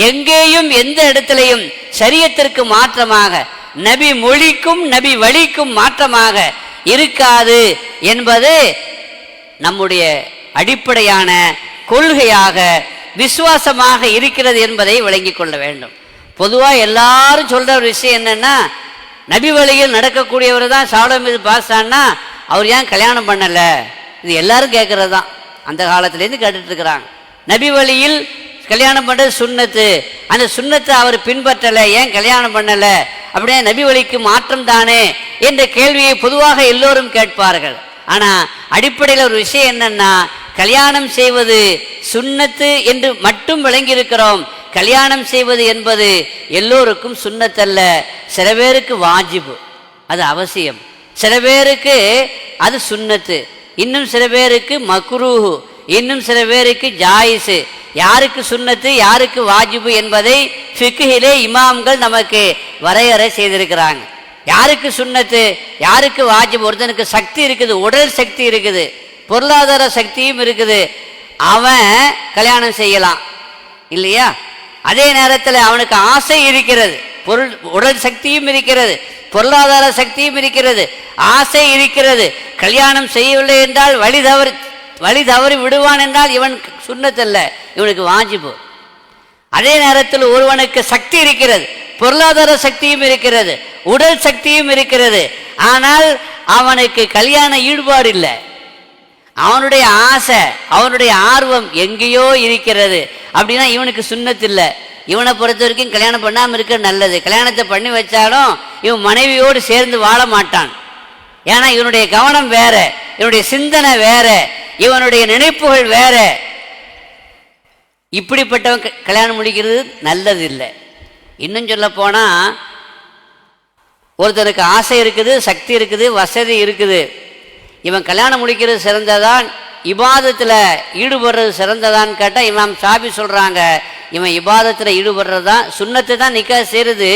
எங்கேயும் எந்த இடத்திலையும் ஷரியத்திற்கு மாற்றமாக நபி மொழிக்கும் நபி வழிக்கும் மாற்றமாக இருக்காது என்பது நம்முடைய அடிப்படையான கொள்கையாக விசுவாசமாக இருக்கிறது என்பதை விளங்கிக் கொள்ள வேண்டும். பொதுவாக எல்லாரும் சொல்ற ஒரு விஷயம் என்னன்னா, நபி வழியில் நடக்கக்கூடியவர் தான் சாலோ மீது பாஸ்தான்னா அவர் ஏன் கல்யாணம் பண்ணல? இது எல்லாரும் கேட்கறது தான், அந்த காலத்திலேருந்து கேட்டுட்டு இருக்கிறாங்க. நபி வழியில் கல்யாணம் பண்ணுறது சுன்னத்து, அந்த சுன்னத்தை அவர் பின்பற்றலை, ஏன் கல்யாணம் பண்ணல? அப்படியே நபி வழிக்கு மாற்றம் தானே என்ற கேள்வியை பொதுவாக எல்லோரும் கேட்பார்கள். ஆனால் அடிப்படையில் ஒரு விஷயம் என்னன்னா, கல்யாணம் செய்வது சுன்னத்து என்று மட்டும் விளங்கி இருக்கிறோம். கல்யாணம் செய்வது என்பது எல்லோருக்கும் சுன்னத்தல்ல. சில பேருக்கு வாஜிபு, அது அவசியம். சில பேருக்கு அது சுன்னத்து, இன்னும் சில பேருக்கு மக்ரூஹு, இன்னும் சில பேருக்கு ஜாயிஸு. யாருக்கு சுன்னத்து யாருக்கு வாஜிபு என்பதை ஃபிக்ஹிலே இமாம்கள் நமக்கு வரையறை செய்திருக்கிறாங்க. யாருக்கு சுன்னத்து யாருக்கு வாஜிபு? ஒருத்தனுக்கு சக்தி இருக்குது, உடல் சக்தி இருக்குது, பொருளாதார சக்தியும் இருக்குது, அவன் கல்யாணம் செய்யலாம் இல்லையா? அதே நேரத்தில் அவனுக்கு ஆசை இருக்கிறது, உடல் சக்தியும் இருக்கிறது, பொருளாதார சக்தியும் இருக்கிறது, ஆசை இருக்கிறது. கல்யாணம் செய்யவில்லை என்றால் வழி தவறி விடுவான் என்றால் இவன் சுன்னத்தல்ல, இவனுக்கு வாஜிபு. அதே நேரத்தில் ஒருவனுக்கு சக்தி இருக்கிறது, பொருளாதார சக்தியும் இருக்கிறது, உடல் சக்தியும் இருக்கிறது, ஆனால் அவனுக்கு கல்யாண ஈடுபாடு இல்லை. அவனுடைய ஆசை அவனுடைய ஆர்வம் எங்கேயோ இருக்கிறது. அப்படின்னா இவனுக்கு சுன்னத்து இல்லை. இவனை பொறுத்த வரைக்கும் கல்யாணம் பண்ணாமல் இருக்க நல்லது. கல்யாணத்தை பண்ணி வச்சாலும் இவன் மனைவியோடு சேர்ந்து வாழ மாட்டான். ஏன்னா இவனுடைய கவனம் வேற, இவனுடைய சிந்தனை வேற, இவனுடைய நினைப்புகள் வேற. இப்படிப்பட்டவன் கல்யாணம் முடிக்கிறது நல்லது இல்லை. இன்னும் சொல்ல போனா, ஒருத்தனுக்கு ஆசை இருக்குது, சக்தி இருக்குது, வசதி இருக்குது, இவன் கல்யாணம் முடிக்கிறது சிறந்ததான், இபாதத்தில் ஈடுபடுறது சிறந்ததான்னு கேட்டால் இமாம் ஷாஃபி சொல்கிறாங்க, இவன் இபாதத்தில் ஈடுபடுறது தான் சுன்னத்தை தான் நிக்கா செய்கிறது.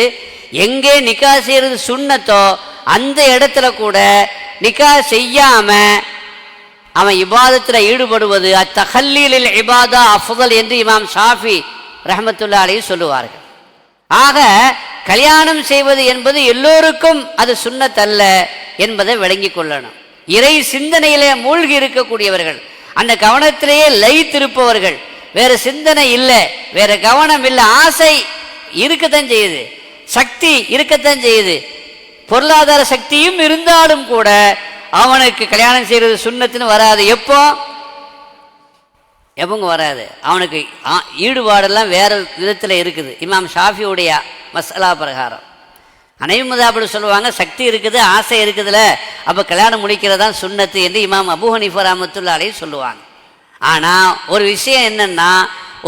எங்கே நிக்கா செய்கிறது சுன்னத்தோ அந்த இடத்துல கூட நிக்கா செய்யாமல் அவன் இபாதத்தில் ஈடுபடுவது அத்தஹல்லீலில் இபாதா அஃதல் என்று இமாம் ஷாஃபி ரஹ்மத்துல்லாஹி அலைஹி சொல்லுவார்கள். ஆக கல்யாணம் செய்வது என்பது எல்லோருக்கும் அது சுன்னத்தல்ல என்பதை விளங்கி கொள்ளணும். இறை சிந்தனையிலே மூழ்கி இருக்கக்கூடியவர்கள், அந்த கவனத்திலேயே லயித்திருப்பவர்கள், வேற சிந்தனை இல்லை, வேற கவனம் இல்லை, ஆசை இருக்கத்தான் செய்யுது, சக்தி இருக்கத்தான் செய்யுது, பொருளாதார சக்தியும் இருந்தாலும் கூட அவனுக்கு கல்யாணம் செய்கிறது சுன்னத்துன்னு வராது. எப்போங்க வராது? அவனுக்கு ஈடுபாடெல்லாம் வேற விதத்தில் இருக்குது. இமாம் ஷாஃபியுடைய மசாலா பிரகாரம் அனைவரும் மதாபடி சொல்லுவாங்க, சக்தி இருக்குது, ஆசை இருக்குதுல, அப்போ கல்யாணம் முடிக்கிறதான் சுன்னத்து என்று இமாம் அபூ ஹனீஃபா ரஹ்மத்துல்லாஹி அலைஹி சொல்லுவாங்க. ஆனால் ஒரு விஷயம் என்னன்னா,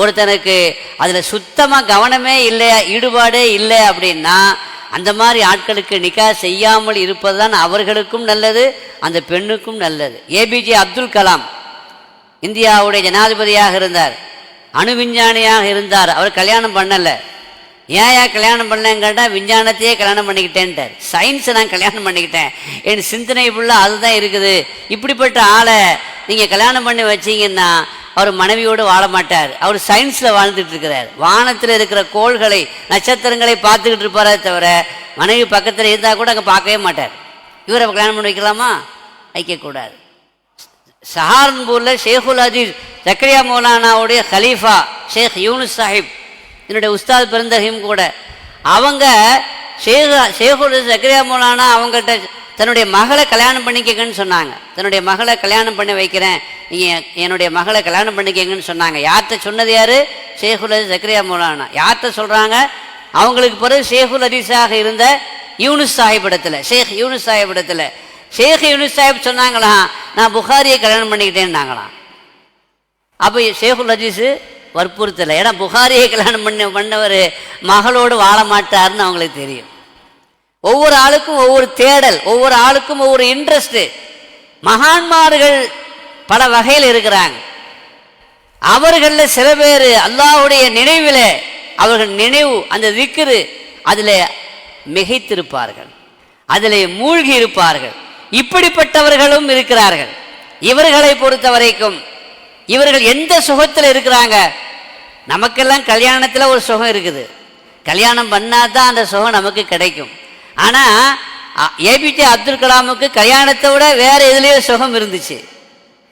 ஒருத்தனுக்கு அதில் சுத்தமாக கவனமே இல்லை, ஈடுபாடே இல்லை அப்படின்னா அந்த மாதிரி ஆட்களுக்கு நிக்கா செய்யாமல் இருப்பது தான் அவர்களுக்கும் நல்லது, அந்த பெண்ணுக்கும் நல்லது. ஏபிஜே அப்துல் கலாம் இந்தியாவுடைய ஜனாதிபதியாக இருந்தார், அணு விஞ்ஞானியாக இருந்தார். அவர் கல்யாணம் பண்ணலை. ஏன் கல்யாணம் பண்ணலன்னு கேட்டால், விஞ்ஞானத்தையே கல்யாணம் பண்ணிக்கிட்டேன்ட்டார். சயின்ஸை நான் கல்யாணம் பண்ணிக்கிட்டேன், என் சிந்தனை ஃபுல்லாக அதுதான் இருக்குது. இப்படிப்பட்ட ஆளை நீங்கள் கல்யாணம் பண்ணி வச்சிங்கன்னா அவர் மனைவியோடு வாழ மாட்டார், அவர் சயின்ஸில் வாழ்ந்துட்டு இருக்கிறார். வானத்தில் இருக்கிற கோள்களை நட்சத்திரங்களை பார்த்துக்கிட்டு இருப்பாரே தவிர மனைவி பக்கத்தில் இருந்தால் கூட அங்கே பார்க்கவே மாட்டார். இவரை கல்யாணம் பண்ணி வைக்கலாமா? வைக்கக்கூடாது. சஹாரன்பூரில் ஷேகுல் அஜீஸ் ஜக்கரியா மௌலானாவுடைய ஹலீஃபா ஷேக் யூனுஸ் சாஹிப், என்னுடைய உஸ்தாத் பிறந்தகையும் கூட, அவங்க ஷேகுல் ஜக்கரியா மௌலானா அவங்கள்ட்ட தன்னுடைய மகளை கல்யாணம் பண்ணிக்கங்கன்னு சொன்னாங்க. தன்னுடைய மகளை கல்யாணம் பண்ணி வைக்கிறேன், நீங்கள் என்னுடைய மகளை கல்யாணம் பண்ணிக்கங்கன்னு சொன்னாங்க. யார்கிட்ட சொன்னது யார்? ஷேகுல் அஜீஸ் ஜக்கரியா மௌலானா. யார்கிட்ட சொல்கிறாங்க? அவங்களுக்கு பிறகு ஷேகுல் அஜீஸாக இருந்த யூனுஸ் சாஹிப் இடத்துல, ஷேக் யூனுஸ் சாஹிப் இடத்துல. ஷேக் யூனுஸ் சாஹிப் சொன்னாங்களாம், நான் புகாரியை கல்யாணம் பண்ணிக்கிட்டேன்னாங்களாம். அப்போ ஷேகுல் அஜீஸ் வற்புறுத்தலை, ஏன்னா புகாரியை கல்யாணம் பண்ணவர் மகளோடு வாழ மாட்டார்னு அவங்களுக்கு தெரியும். ஒவ்வொரு ஆளுக்கும் ஒவ்வொரு தேடல், ஒவ்வொரு ஆளுக்கும் ஒவ்வொரு இன்ட்ரெஸ்ட். மகான்மார்கள் பல வகையில் இருக்கிறாங்க. அவர்களில் சில பேர் அல்லாஹ்வுடைய நினைவில், அவர்கள் நினைவு அந்த திக்ரு அதில் மிகைத்திருப்பார்கள், அதில் மூழ்கி இருப்பார்கள். இப்படிப்பட்டவர்களும் இருக்கிறார்கள். இவர்களை பொறுத்த வரைக்கும் இவர்கள் எந்த சுகத்தில் இருக்கிறாங்க? நமக்கெல்லாம் கல்யாணத்தில் ஒரு சுகம் இருக்குது, கல்யாணம் பண்ணாதான் அந்த சுகம் நமக்கு கிடைக்கும். ஆனால் ஏபிஜே அப்துல் கலாமுக்கு கல்யாணத்தை விட வேற எதுலேயோ சுகம் இருந்துச்சு.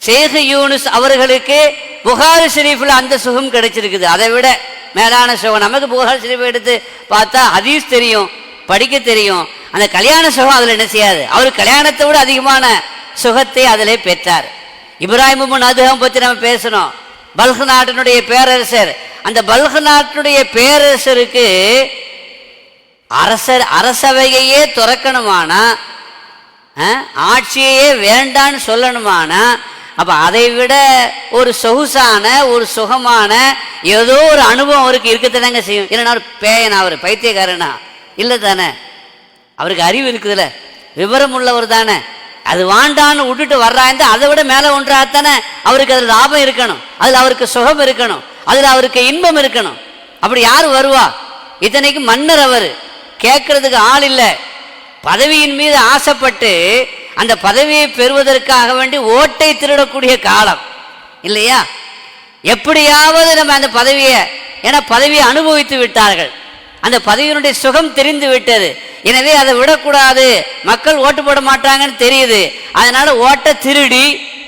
ஷேக் யூனுஸ் அவர்களுக்கு புகாரி ஷெரீஃபில் அந்த சுகம் கிடைச்சிருக்குது, அதை விட மேலான சுகம். நமக்கு புகாரி ஷெரீஃப் எடுத்து பார்த்தா ஹதீஸ் தெரியும், படிக்க தெரியும், அந்த கல்யாண சுகம் அதில் என்ன செய்யாது. அவர் கல்யாணத்தை விட அதிகமான சுகத்தை அதிலே பெற்றார். இப்ராஹிம் இப்னு அதுஹம் பற்றி நம்ம பேசணும். பல்க் நாட்டினுடைய பேரரசர். அந்த பல்க் நாட்டினுடைய பேரரசருக்கு அரசவையே துறக்கணுமானா, ஆட்சியே வேண்டான்னு சொல்லணுமானா, அப்போ அதை விட ஒரு சொகுசான ஒரு சுகமான ஏதோ ஒரு அனுபவம் அவருக்கு இருக்கத்தானங்க செய்யும். இல்லைன்னா அவர் பேயனா, அவர் பைத்தியக்காரனா? இல்லை தானே, அவருக்கு அறிவு இருக்குதுல்ல, விவரம் உள்ளவர் தானே. அது வாண்டான்னு விட்டுட்டு வர்றாங்க, அதை விட மேலே ஒன்றாத்தானே அவருக்கு அதில் லாபம் இருக்கணும், அதில் அவருக்கு சுகம் இருக்கணும், அதில் அவருக்கு இன்பம் இருக்கணும். அப்படி யார் வருவா? இத்தனைக்கு மன்னர், அவர் கேட்கறதுக்கு ஆள் இல்லை. பதவியின் மீது ஆசைப்பட்டு அந்த பதவியை பெறுவதற்காக வேண்டி ஓட்டை திருடக்கூடிய காலம் இல்லையா? எப்படியாவது நம்ம அந்த பதவியை, ஏன்னா பதவியை அனுபவித்து விட்டார்கள், அந்த பதவியினுடைய சுகம் தெரிந்து விட்டது. எனவே அதை விடக்கூடாது, மக்கள் ஓட்டு போட மாட்டாங்கன்னு தெரியுது. அதனால ஓட்டை திருடி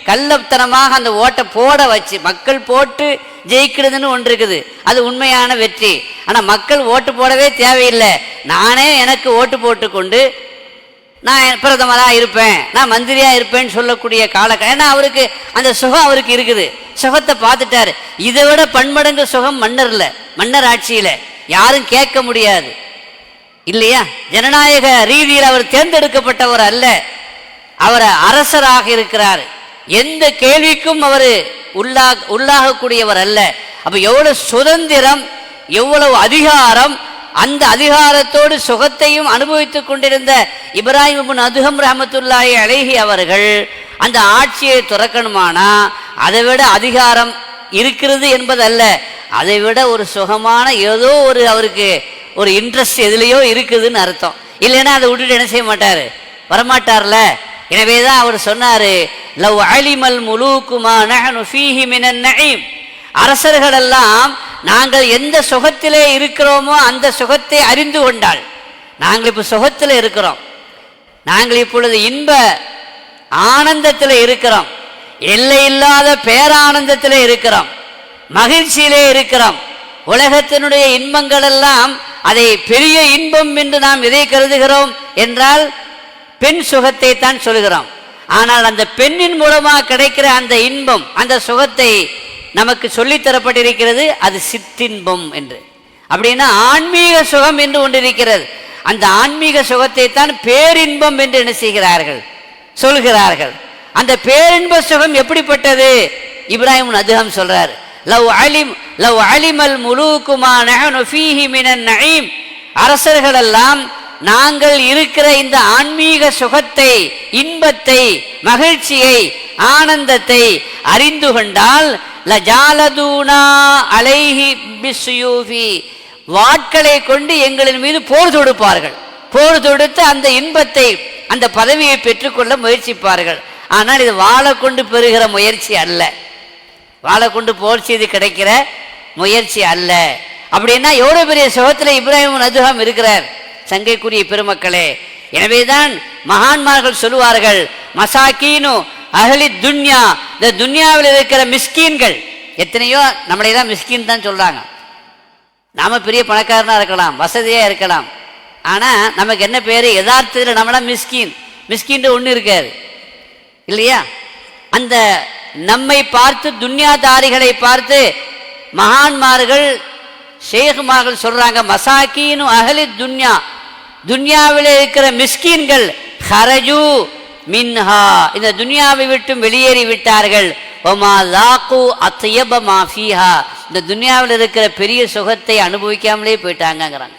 கள்ளத்தனமாக அந்த ஓட்டை போட வச்சு, மக்கள் போட்டு ஜெயிக்கிறதுன்னு ஒன்று இருக்குது, அது உண்மையான வெற்றி. ஆனால் மக்கள் ஓட்டு போடவே தேவையில்லை, நானே எனக்கு ஓட்டு போட்டு கொண்டு நான் பிரதமராக இருப்பேன், நான் மந்திரியாக இருப்பேன்னு சொல்லக்கூடிய ஏன்னா அவருக்கு அந்த சுகம் அவருக்கு இருக்குது, சுகத்தை பார்த்துட்டாரு. இதை விட பன்மடங்கு சுகம் மன்னர்ல, மன்னர் ஆட்சியில் யாரும் கேட்க முடியாது இல்லையா? ஜனநாயக ரீதியில் அவர் தேர்ந்தெடுக்கப்பட்டவர் அல்ல, அவர் அரசராக இருக்கிறார். எந்த கேள்விக்கும் அவர் உள்ளாகக்கூடியவர் அல்ல. அப்ப எவ்வளவு சுதந்திரம், எவ்வளவு அதிகாரம், அந்த அதிகாரத்தோடு சுகத்தையும் அனுபவித்துக் கொண்டிருந்த இப்ராஹிம் இப்னு அதுஹம் ரஹ்மத்துல்லாஹி அலைஹி அவர்கள் அந்த ஆட்சியை துறக்கணுமானா அதை விட அதிகாரம் இருக்கிறது என்பதல்ல, அதை விட ஒரு சுகமான ஏதோ ஒரு அவருக்கு ஒரு இன்ட்ரெஸ்ட் எதுலையோ இருக்குதுன்னு அர்த்தம். இல்லைன்னா அதை விட்டுட்டு என்ன செய்ய மாட்டாரு, வரமாட்டார்ல. எனவேதான் அவர் சொன்னாரு, லவ் அலிமல் முலூக்குமா நஹ்னு ஃபீஹி மினன் நஈம், அரசர்கள் எல்லாம் நாங்கள் எந்த சுகத்திலே இருக்கிறோமோ அந்த சுகத்தை அறிந்து கொண்டால், நாங்கள் இப்போ சுகத்தில் இருக்கிறோம், நாங்கள் இப்பொழுது இன்ப ஆனந்தத்தில் இருக்கிறோம், எல்லை இல்லாத பேரானந்தத்திலே இருக்கிறோம், மகிழ்ச்சியிலே இருக்கிறோம். உலகத்தினுடைய இன்பங்கள் எல்லாம் அதை பெரிய இன்பம் என்று நாம் எதை கருதுகிறோம் என்றால் பெண் சுகத்தை தான் சொல்கிறோம். ஆனால் அந்த பெண்ணின் மூலமாக கிடைக்கிற அந்த இன்பம், அந்த சுகத்தை நமக்கு சொல்லித்தரப்பட்டிருக்கிறது, அது சிற்றின்பம் என்று. அப்படின்னா ஆன்மீக சுகம் என்று ஒன்றிருக்கிறது, அந்த ஆன்மீக சுகத்தை தான் பேரின்பம் என்று என்ன செய்கிறார்கள், சொல்கிறார்கள். அந்த பேரின்ப சுகம் எப்படிப்பட்டது? இப்ராஹிம் அதுஹம் சொல்றார், லவ் அலிமல் முலூக்குமா நஹ்னு ஃபீஹி மினன் நஈம், அரசர்கள் எல்லாம் நாங்கள் இருக்கிற இந்த ஆன்மீக சுகத்தை, இன்பத்தை, மகிழ்ச்சியை, ஆனந்தத்தை அறிந்து கொண்டால் லஜாலதூனா அலைஹி பிஸ்ஸுயூஃபி, வாட்களை கொண்டு எங்களின் மீது போர் தொடுப்பார்கள், போர் தொடுத்து அந்த இன்பத்தை, அந்த பதவியை பெற்றுக்கொள்ள முயற்சிப்பார்கள். ஆனால் இது வாழை கொண்டு பெறுகிற முயற்சி அல்ல, வாழை கொண்டு போர் செய்து கிடைக்கிற முயற்சி அல்ல. அப்படின்னா எவ்வளவு பெரிய சுகத்தில் இப்ராஹிம் அதுஹம் இருக்கிறார் சங்கைக்குரிய பெருமக்களே. எனவேதான் மகான்மார்கள் சொல்லுவார்கள், மசாக்கீனு அஹ்லி துன்யா, இந்த துன்யாவில் இருக்கிற மிஸ்கீன்கள், எத்தனையோ நம்மளே தான் மிஸ்கீன் தான் சொல்றாங்க. நாம பெரிய பணக்காரனா இருக்கலாம், வசதியா இருக்கலாம், ஆனா நமக்கு என்ன பேரு, யதார்த்தத்தில் நம்மளாம் மிஸ்கீன். மிஸ்கீன் ஒன்று இருக்காது இல்லையா? அந்த நம்மை பார்த்து, துன்யாதாரிகளை பார்த்து மகான்மார்கள், ஷேகுமார்கள் சொல்றாங்க, மசாக்கீனு அஹ்லி துன்யா, துன்யாவில் இருக்கிற மிஸ்கீன்கள் ஹரஜு மின்ஹா, இந்த துன்யாவை விட்டும் வெளியேறி விட்டார்கள். ஒமா லாக்கு அத்யப மா ஃபீஹா, இந்த துன்யாவில் இருக்கிற பெரிய சுகத்தை அனுபவிக்காமலே போயிட்டாங்கிறாங்க.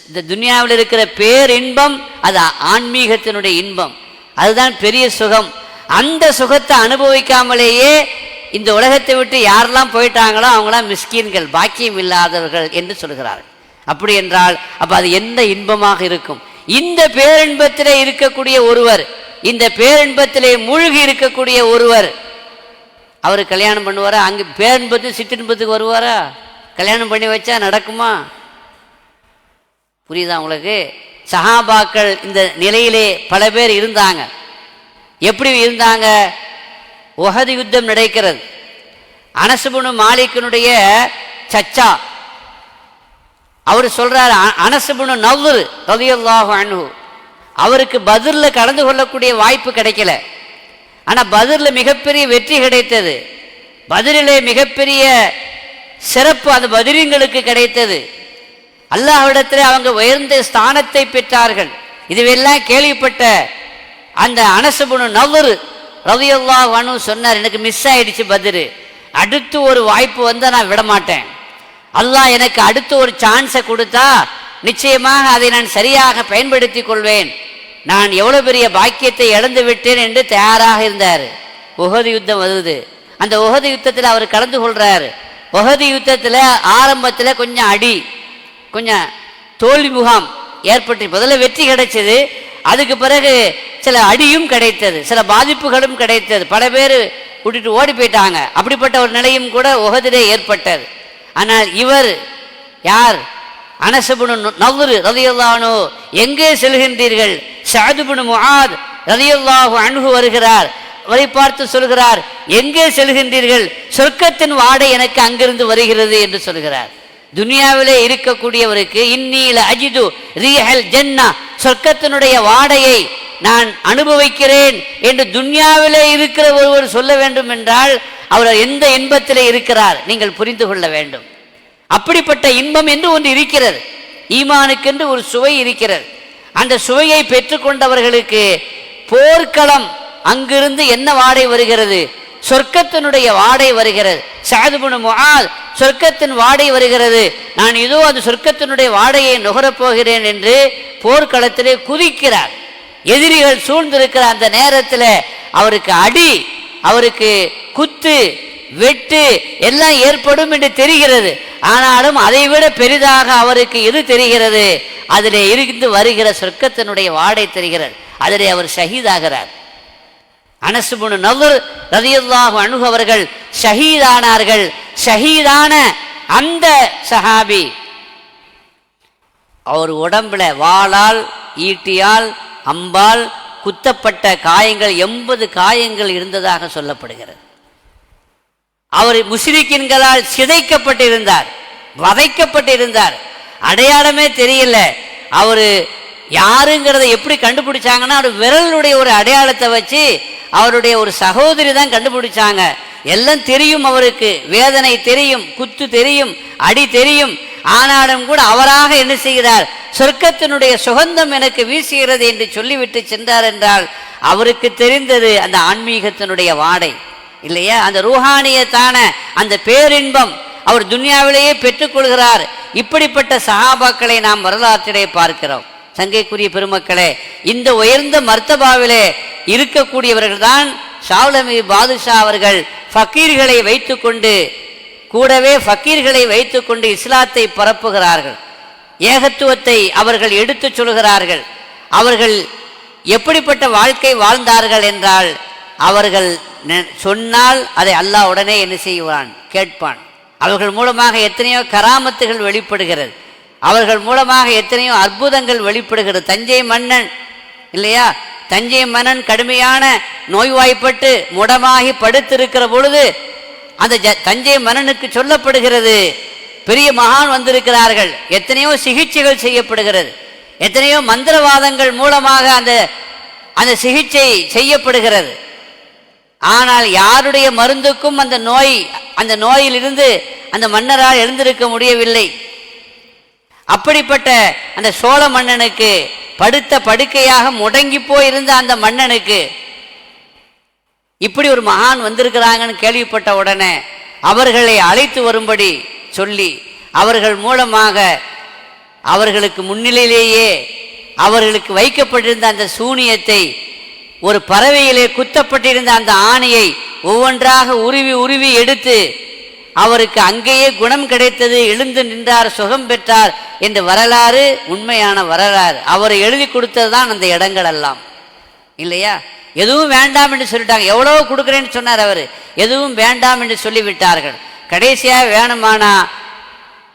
இந்த துன்யாவில் இருக்கிற பேரின்பம் அது ஆன்மீகத்தினுடைய இன்பம், அதுதான் பெரிய சுகம். அந்த சுகத்தை அனுபவிக்காமலேயே இந்த உலகத்தை விட்டு யாரெல்லாம் போயிட்டாங்களோ அவங்களாம் மிஸ்கீன்கள், பாக்கியம் இல்லாதவர்கள் என்று சொல்கிறார்கள். அப்படி என்றால் அப்ப அது எந்த இன்பமாக இருக்கும்? இந்த பேரின்பத்திலே இருக்கக்கூடிய ஒருவர், இந்த பேரின்பத்திலே மூழ்கி இருக்கக்கூடிய ஒருவர், அவர் கல்யாணம் பண்ணுவாரா? அங்கே பேரின்பத்து சிற்றின்பத்துக்கு வருவாரா? கல்யாணம் பண்ணி வச்சா நடக்குமா? புரியுதா உங்களுக்கு? சஹாபாக்கள் இந்த நிலையிலே பல பேர் இருந்தாங்க. எப்படி இருந்தாங்க? உஹது யுத்தம் நடக்கிறது. அனஸ் இப்னு மாலிக்கினுடைய சச்சா அவர் சொல்றார், அனஸ் இப்னு நவ்ர் ரலியல்லாஹு அன்ஹு, அவருக்கு பத்ர்ல கலந்து கொள்ளக்கூடிய வாய்ப்பு கிடைக்கல. ஆனா பத்ர்ல மிகப்பெரிய வெற்றி கிடைத்தது. பத்ரிலே மிகப்பெரிய சிறப்பு அந்த பத்ரீங்களுக்கு கிடைத்தது. அல்லாஹ்விடத்திலே அவங்க உயர்ந்த ஸ்தானத்தை பெற்றார்கள். இதுவெல்லாம் கேள்விப்பட்ட அந்த அனஸ் இப்னு நவ்ர் ரலியல்லாஹு அன்ஹு சொன்னார், எனக்கு மிஸ் ஆயிடுச்சு பத்ரு, அடுத்து ஒரு வாய்ப்பு வந்தால் நான் விட மாட்டேன். அல்லாஹ் எனக்கு அடுத்து ஒரு சான்ஸை கொடுத்தா நிச்சயமாக அதை நான் சரியாக பயன்படுத்தி கொள்வேன். நான் எவ்வளவு பெரிய பாக்கியத்தை இழந்து விட்டேன் என்று தயாராக இருந்தார். உஹது யுத்தம் வருது. அந்த உஹது யுத்தத்தில் அவர் கலந்து கொள்றாரு. உஹது யுத்தத்தில் ஆரம்பத்தில் கொஞ்சம் அடி, கொஞ்சம் தோல்வி முகாம் ஏற்பட்டு முதல்ல வெற்றி கிடைச்சது. அதுக்கு பிறகு சில அடியும் கிடைத்தது, சில பாதிப்புகளும் கிடைத்தது. பல பேர் விட்டுட்டு ஓடி போயிட்டாங்க. அப்படிப்பட்ட ஒரு நிலையும் கூட உஹதிலே ஏற்பட்டது. ஆனால் இவர் யார்? அனஸ் இப்னு நவ்ர் ரலியல்லாஹு அன்ஹு, எங்கே செல்கின்றீர்கள்? ஸஅத் இப்னு முஆத் ரலியல்லாஹு அன்ஹு வருகிறார். அவரை பார்த்து சொல்கிறார், எங்கே செல்கின்றீர்கள்? சொர்க்கத்தின் வாடை எனக்கு அங்கிருந்து வருகிறது என்று சொல்கிறார். துனியாவிலே இருக்கக்கூடியவருக்கு இன்னீல அஜிது ரீஹல் ஜன்னா, சொர்க்கத்தினுடைய வாடையை நான் அனுபவிக்கிறேன் என்று துன்யாவிலே இருக்கிற ஒருவர் சொல்ல வேண்டும் என்றால் அவர் எந்த இன்பத்திலே இருக்கிறார் நீங்கள் புரிந்து கொள்ள வேண்டும். அப்படிப்பட்ட இன்பம் என்று ஒன்று இருக்கிறது. ஈமானுக்கென்று ஒரு சுவை இருக்கிறது. அந்த சுவையை பெற்றுக்கொண்டவர்களுக்கு போர்க்களம் அங்கிருந்து என்ன வாடை வருகிறது? சொர்க்கத்தினுடைய வாடை வருகிறது. ஸஅத் இப்னு முஆத், சொர்க்கத்தின் வாடை வருகிறது, நான் இதோ அந்த சொர்க்கத்தினுடைய வாடையை நுகரப் போகிறேன் என்று போர்க்களத்திலே குதிக்கிறார். எதிரிகள் சூழ்ந்திருக்கிற அந்த நேரத்தில் அவருக்கு அடி, அவருக்கு குத்து, வெட்டு எல்லாம் ஏற்படும் என்று தெரிகிறது. ஆனாலும் அதைவிட பெரிதாக அவருக்கு எது தெரிகிறது? அதிலே இருந்து வருகிற சொர்க்கத்தினுடைய வாடை தெரிகிறது. அதிலே அவர் ஷஹீதாகிறார். அனஸ் இப்னு நவ்ர் ரலியல்லாஹு அன்ஹு அவர்கள் ஷஹீதானார்கள். ஷஹீதான அந்த சஹாபி, அவர் உடம்புல வாளால், ஈட்டியால், அம்பால் குத்தப்பட்ட காயங்கள் 80 காயங்கள் இருந்ததாக சொல்லப்படுகிறது. அவர் முஸ்லிம்களால் சிதைக்கப்பட்டிருந்தார், வதைக்கப்பட்டிருந்தார். அடையாளமே தெரியல. அவர் யாருங்கிறத எப்படி கண்டுபிடிச்சாங்கன்னா, அவர் விரலுடைய ஒரு அடையாளத்தை வச்சு அவருடைய ஒரு சகோதரி தான் கண்டுபிடிச்சாங்க. எல்லாம் தெரியும், அவருக்கு வேதனை தெரியும், குத்து தெரியும், அடி தெரியும். ஆனாலும் கூட அவராக என்ன செய்கிறார்? சொர்க்கத்தினுடைய சுகந்தம் எனக்கு வீசுகிறது என்று சொல்லிவிட்டு சென்றார் என்றால் அவருக்கு தெரிந்தது அந்த ஆன்மீகத்தினுடைய வாடை இல்லையா? அந்த ரூஹானியத்தான அந்த பேரின்பம் அவர் துன்யாவிலேயே பெற்றுக்கொள்கிறார். இப்படிப்பட்ட சஹாபாக்களை நாம் வரலாற்றிலே பார்க்கிறோம். சங்கைக்குரிய பெருமக்களே, இந்த உயர்ந்த மர்த்தபாவிலே இருக்கக்கூடியவர்கள் தான் ஷாவுலமி பாதுஷா அவர்கள் ஃபக்கீர்களை வைத்துக்கொண்டு, கூடவே ஃபக்கீர்களை வைத்துக்கொண்டு இஸ்லாத்தை பரப்புகிறார்கள். ஏகத்துவத்தை அவர்கள் எடுத்து சொல்கிறார்கள். அவர்கள் எப்படிப்பட்ட வாழ்க்கை வாழ்ந்தார்கள் என்றால், அவர்கள் சொன்னால் அதை அல்லாஹ் உடனே என்ன செய்வான்? கேட்பான். அவர்கள் மூலமாக எத்தனையோ கராமத்துகள் வெளிப்படுகிறது. அவர்கள் மூலமாக எத்தனையோ அற்புதங்கள் வெளிப்படுகிறது. தஞ்சை மன்னன் இல்லையா? தஞ்சை மன்னன் கடுமையான நோய்வாய்ப்பட்டு முடமாகி படுத்திருக்கிற பொழுது அந்த தஞ்சை மன்னனுக்கு சொல்லப்படுகிறது, பெரிய மகான் வந்திருக்கிறார்கள். எத்தனையோ சிகிச்சைகள் செய்யப்படுகிறது. எத்தனையோ மந்திரவாதங்கள் மூலமாக அந்த சிகிச்சை செய்யப்படுகிறது. ஆனால் யாருடைய மருந்துக்கும் அந்த நோயிலிருந்து அந்த மன்னரால் எழுந்திருக்க முடியவில்லை. அப்படிப்பட்ட அந்த சோழ மன்னனுக்கு, படுத்த படுக்கையாக முடங்கி போயிருந்த அந்த மன்னனுக்கு இப்படி ஒரு மகான் வந்திருக்கிறாங்கன்னு கேள்விப்பட்ட உடனே அவர்களை அழைத்து வரும்படி சொல்லி அவர்கள் மூலமாக அவர்களுக்கு முன்னிலையிலேயே அவர்களுக்கு வைக்கப்பட்டிருந்த அந்த சூனியத்தை, ஒரு பறவையிலே குத்தப்பட்டிருந்த அந்த ஆணியை ஒவ்வொன்றாக உருவி உருவி எடுத்து அவருக்கு அங்கேயே குணம் கிடைத்தது, எழுந்து நின்றார், சுகம் பெற்றார் என்று வரலாறு உண்மையான வரலாறு. அவர் எழுதி கொடுத்தது தான் அந்த இடங்கள் எல்லாம் இல்லையா? எதுவும் வேண்டாம் என்று சொல்லிட்டாங்க. எவ்வளோ கொடுக்குறேன்னு சொன்னார் அவர், எதுவும் வேண்டாம் என்று சொல்லிவிட்டார்கள். கடைசியாக வேணுமானா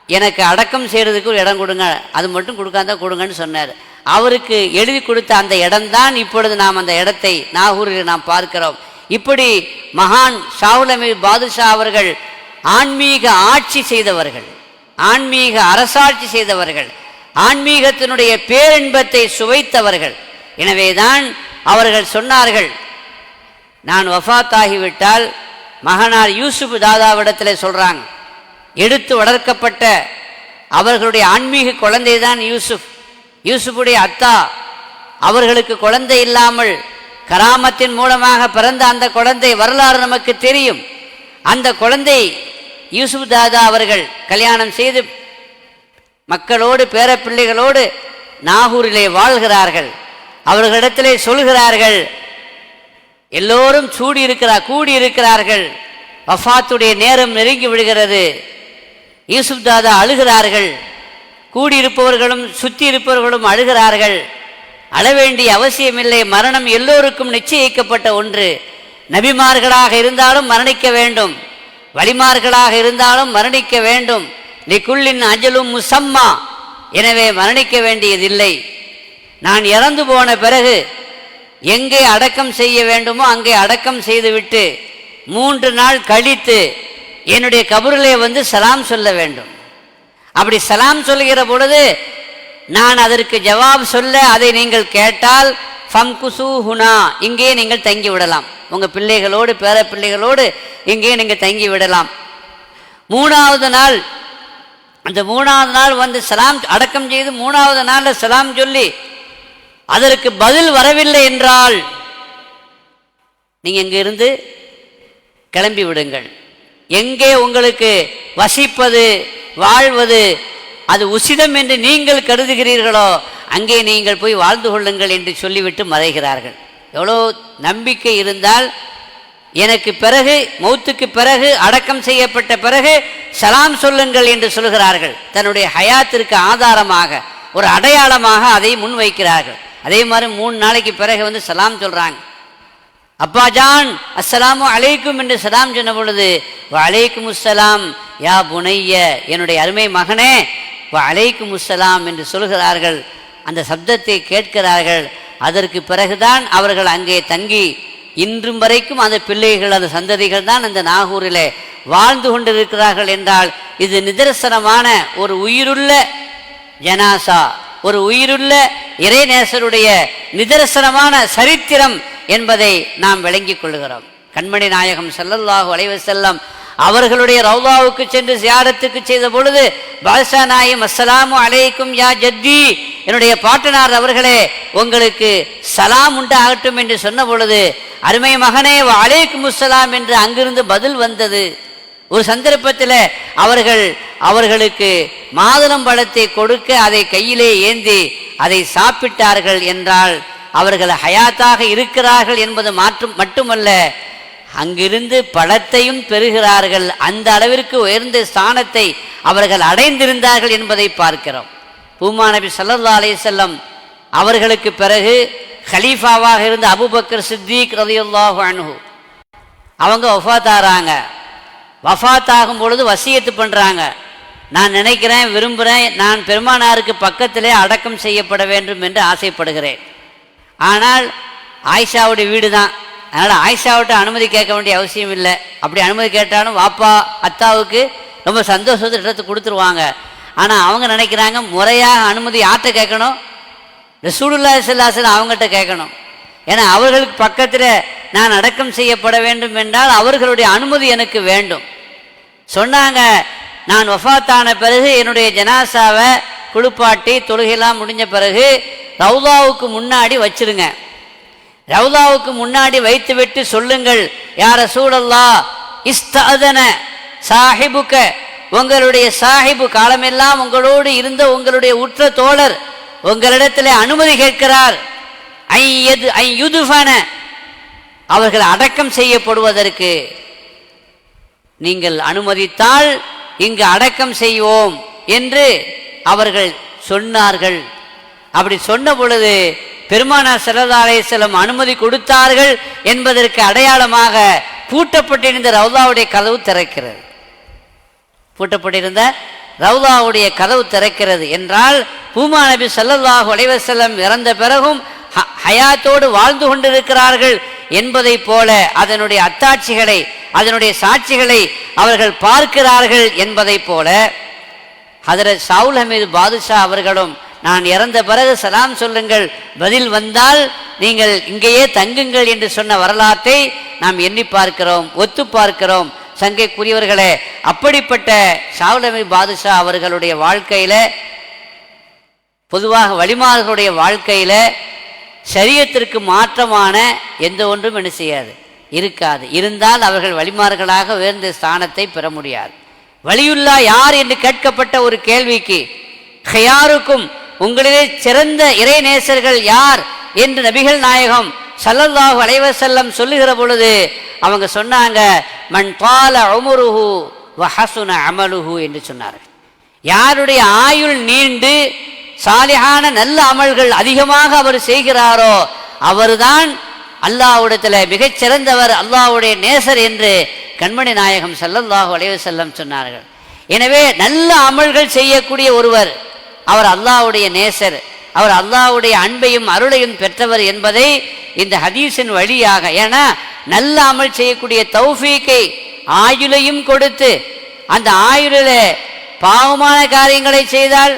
எனக்கு அடக்கம் செய்கிறதுக்கு ஒரு இடம் கொடுங்க, அது மட்டும் கொடுக்காத கொடுங்கன்னு சொன்னார். அவருக்கு எழுதி கொடுத்த அந்த இடம்தான் இப்பொழுது நாம் அந்த இடத்தை நாகூரில் நாம் பார்க்கிறோம். இப்படி மகான் ஷாவுல் பாதுஷா அவர்கள் ஆன்மீக ஆட்சி செய்தவர்கள், ஆன்மீக அரசாட்சி செய்தவர்கள், ஆன்மீகத்தினுடைய பேரின்பத்தை சுவைத்தவர்கள். எனவேதான் அவர்கள் சொன்னார்கள், நான் வஃபாத்தாகிவிட்டால் மகனார் யூசுப் தாதாவிடத்தில் சொல்றாங்க, எடுத்து வளர்க்கப்பட்ட அவர்களுடைய ஆன்மீக குழந்தை தான் யூசுப். யூசுஃபுடைய அத்தா அவர்களுக்கு குழந்தை இல்லாமல் கராமத்தின் மூலமாக பிறந்த அந்த குழந்தை வரலாறு நமக்கு தெரியும். அந்த குழந்தை யூசுப் தாதா அவர்கள் கல்யாணம் செய்து மக்களோடு பேரப்பிள்ளைகளோடு நாகூரிலே வாழ்கிறார்கள். அவர்களிடத்திலே சொல்கிறார்கள், எல்லோரும் கூடியிருக்கிறார்கள், வஃபாத்துடைய நேரம் நெருங்கி விடுகிறது. யூசுப் தாதா அழுகிறார்கள், கூடியிருப்பவர்களும் சுற்றி இருப்பவர்களும் அழுகிறார்கள். அழவேண்டிய அவசியமில்லை, மரணம் எல்லோருக்கும் நிச்சயிக்கப்பட்ட ஒன்று. நபிமார்களாக இருந்தாலும் மரணிக்க வேண்டும், வலிமார்களாக இருந்தாலும் மரணிக்க வேண்டும். லிகுல்லின் அஜலும் முசம்மா, எனவே மரணிக்க வேண்டியதில்லை. நான் இறந்து போன பிறகு எங்கே அடக்கம் செய்ய வேண்டுமோ அங்கே அடக்கம் செய்துவிட்டு 3 நாள் கழித்து என்னுடைய கபரிலே வந்து சலாம் சொல்ல வேண்டும். அப்படி சலாம் சொல்லுகிற பொழுது நான் அதற்கு ஜவாப் சொல்ல அதை நீங்கள் கேட்டால் ஃபம்குசு ஹுனா, இங்கே நீங்கள் தங்கி விடலாம், உங்கள் பிள்ளைகளோடு பேர பிள்ளைகளோடு இங்கே நீங்கள் தங்கி விடலாம். 3வது நாள், அந்த 3வது நாள் வந்து சலாம் அடக்கம் செய்து 3வது நாளில் சலாம் சொல்லி அதற்கு பதில் வரவில்லை என்றால் நீங்கள் இங்கிருந்து கிளம்பி விடுங்கள். எங்கே உங்களுக்கு வசிப்பது வாழ்வது அது உசிதம் என்று நீங்கள் கருதுகிறீர்களோ அங்கே நீங்கள் போய் வாழ்ந்து கொள்ளுங்கள் என்று சொல்லிவிட்டு மறைகிறார்கள். எவ்வளோ நம்பிக்கை இருந்தால் எனக்கு பிறகு மௌத்துக்கு பிறகு அடக்கம் செய்யப்பட்ட பிறகு சலாம் சொல்லுங்கள் என்று சொல்கிறார்கள். தன்னுடைய ஹயாத்திற்கு ஆதாரமாக ஒரு அடையாளமாக அதை முன்வைக்கிறார்கள். அதே மாதிரி 3 நாளைக்கு பிறகு வந்து சலாம் சொல்றாங்க. அப்பா ஜான் அஸ்ஸலாமு அலைக்கும் என்று சலாம் சொன்ன பொழுது வ அலைக்கும் அஸ்ஸலாம் யா புனைய, என்னுடைய அருமை மகனே வ அலைக்கும் அஸ்ஸலாம் என்று சொல்கிறார்கள். அந்த சப்தத்தை கேட்கிறார்கள். அதற்கு பிறகுதான் அவர்கள் அங்கே தங்கி இன்றும் வரைக்கும் அந்த பிள்ளைகள் அந்த சந்ததிகள் தான் அந்த நாகூரிலே வாழ்ந்து கொண்டிருக்கிறார்கள் என்றால் இது நிதர்சனமான ஒரு உயிருள்ள ஜனாசா, ஒரு உயிருள்ள இறைநேசருடைய நிதர்சனமான சரித்திரம் என்பதை நாம் விளங்கிக் கொள்கிறோம். கண்மணி நாயகம் ஸல்லல்லாஹு அலைஹி வஸல்லம் அவர்களுடைய ரௌதாவுக்கு சென்று ஜியாரத்துக்கு செய்த பொழுது பாதுஷா நாயம் அஸ்ஸலாமு அலைக்கும் யா ஜத்தி, என்னுடைய பாட்டனார் அவர்களே உங்களுக்கு சலாம் உண்டாகட்டும் என்று சொன்ன பொழுது அருமை மகனே வ அலைக்கும் அஸ்ஸலாம் என்று அங்கிருந்து பதில் வந்தது. ஒரு சந்தர்ப்பத்தில் அவர்களுக்கு மாதுளம் பழத்தை கொடுக்க அதை கையிலே ஏந்தி அதை சாப்பிட்டார்கள் என்றால் அவர்கள் ஹயாத்தாக இருக்கிறார்கள் என்பது மட்டுமல்ல, அங்கிருந்து பழத்தையும் பெறுகிறார்கள். அந்த அளவிற்கு உயர்ந்த ஸ்தானத்தை அவர்கள் அடைந்திருந்தார்கள் என்பதை பார்க்கிறோம். பூமா நபி ஸல்லல்லாஹு அலைஹி வஸல்லம் அவர்களுக்கு பிறகு கலீஃபாவாக இருந்த அபூபக்கர் சித்திக் ரலியல்லாஹு அன்ஹு அவங்க வஃபாத்தாகிறாங்க. வஃபாத்தாகும் பொழுது வசியத்து பண்ணுறாங்க, நான் நினைக்கிறேன், விரும்புகிறேன், நான் பெருமானாருக்கு பக்கத்திலே அடக்கம் செய்யப்பட வேண்டும் என்று ஆசைப்படுகிறேன். ஆனால் ஆயிஷாவுடைய வீடு தான், அதனால் ஆயிஷாவிட்ட அனுமதி கேட்க வேண்டிய அவசியம் இல்லை. அப்படி அனுமதி கேட்டாலும் வாப்பா அத்தாவுக்கு ரொம்ப சந்தோஷத்தை இடத்து கொடுத்துருவாங்க. ஆனால் அவங்க நினைக்கிறாங்க முறையாக அனுமதி யார்கிட்ட கேட்கணும், ரசூலுல்லாஹி ஸல்லல்லாஹு அலைஹி வஸல்லம் அவங்ககிட்ட கேட்கணும். ஏன்னா அவர்களுக்கு பக்கத்தில் நான் அடக்கம் செய்யப்பட வேண்டும் என்றால் அவர்களுடைய அனுமதி எனக்கு வேண்டும். சொன்னாங்க, நான் வஃபாத்தான பிறகு என்னுடைய ஜனாசாவை குளிப்பாட்டி தொழுகையெல்லாம் முடிஞ்ச பிறகு ரவுதாவுக்கு முன்னாடி வச்சிருங்க, ரவுதாவுக்கு முன்னாடி வைத்துவிட்டு சொல்லுங்கள், யா ரசூலல்லாஹ் இஸ்தஅதன சாஹிபுக்க, உங்களுடைய சாஹிபு காலமெல்லாம் உங்களோடு இருந்த உங்களுடைய உற்ற தோழர் உங்களிடத்தில் அனுமதி கேட்கிறார், ஐயுதுஃபன அவர்கள் அடக்கம் செய்யப்படுவதற்கு. நீங்கள் அனுமதித்தால் இங்கு அடக்கம் செய்வோம் என்று அவர்கள் சொன்னார்கள். அப்படி சொன்ன பொழுது பெருமானார் ஸல்லல்லாஹு அலைஹி வஸல்லம் அனுமதி கொடுத்தார்கள் என்பதற்கு அடையாளமாக பூட்டப்பட்டிருந்த ரவுதாவுடைய கதவு திறக்கிறது. பூட்டப்பட்டிருந்த ரவுதாவுடைய கதவு திறக்கிறது என்றால் பூமா நபி ஸல்லல்லாஹு அலைஹி வஸல்லம் இறந்த பிறகும் ஹயாத்தோடு வாழ்ந்து கொண்டிருக்கிறார்கள் என்பதை போல அதனுடைய அத்தாட்சிகளை, அதனுடைய சாட்சிகளை அவர்கள் பார்க்கிறார்கள் என்பதை போல ஹதரத் ஷாவுல் ஹமீது பாதுஷா அவர்களும் நான் இறந்த பிறகு சலாம் சொல்லுங்கள், பதில் வந்தால் நீங்கள் இங்கேயே தங்குங்கள் என்று சொன்ன வரலாற்றை நாம் எண்ணி பார்க்கிறோம், ஒத்து பார்க்கிறோம். சங்கைக்குரியவர்களே, அப்படிப்பட்ட ஷாவுல் ஹமீது பாதுஷா அவர்களுடைய வாழ்க்கையில, பொதுவாக வலிமார்களுடைய வாழ்க்கையில ஷரியத்திற்கு மாற்றமான எந்த ஒன்றும் என்ன செய்யாது, இருக்காது. இருந்தால் அவர்கள் வலிமார்களாக உயர்ந்த ஸ்தானத்தை பெற முடியாது. வலியுல்லா யார் என்று கேட்கப்பட்ட ஒரு கேள்விக்கு ஹயாருக்கும் உங்களிலே சிறந்த இறைநேசர்கள் யார் என்று நபிகள் நாயகம் ஸல்லல்லாஹு அலைஹி வஸல்லம் சொல்லுகிற பொழுது அவங்க சொன்னாங்க, மன் தால உம்ருஹு வ ஹஸுன அமலுஹு என்று சொன்னார்கள். யாருடைய ஆயுள் நீண்டு சாலிஹான நல்ல அமல்கள் அதிகமாக அவர் செய்கிறாரோ அவர்தான் அல்லாஹ்விடத்தில் மிகச் சிறந்தவர், அல்லாஹ்வுடைய நேசர் என்று கண்மணி நாயகம் ஸல்லல்லாஹு அலைஹி வஸல்லம் சொன்னார்கள். எனவே நல்ல அமல்கள் செய்யக்கூடிய ஒருவர் அவர் அல்லாஹ்வுடைய நேசர், அவர் அல்லாஹ்வுடைய அன்பையும் அருளையும் பெற்றவர் என்பதை இந்த ஹதீஸின் வழியாக, ஏன்னா நல்ல அமல் செய்யக்கூடிய தௌஃபீக்கை ஆயுளையும் கொடுத்து அந்த ஆயுளில் பாவமான காரியங்களை செய்தால்,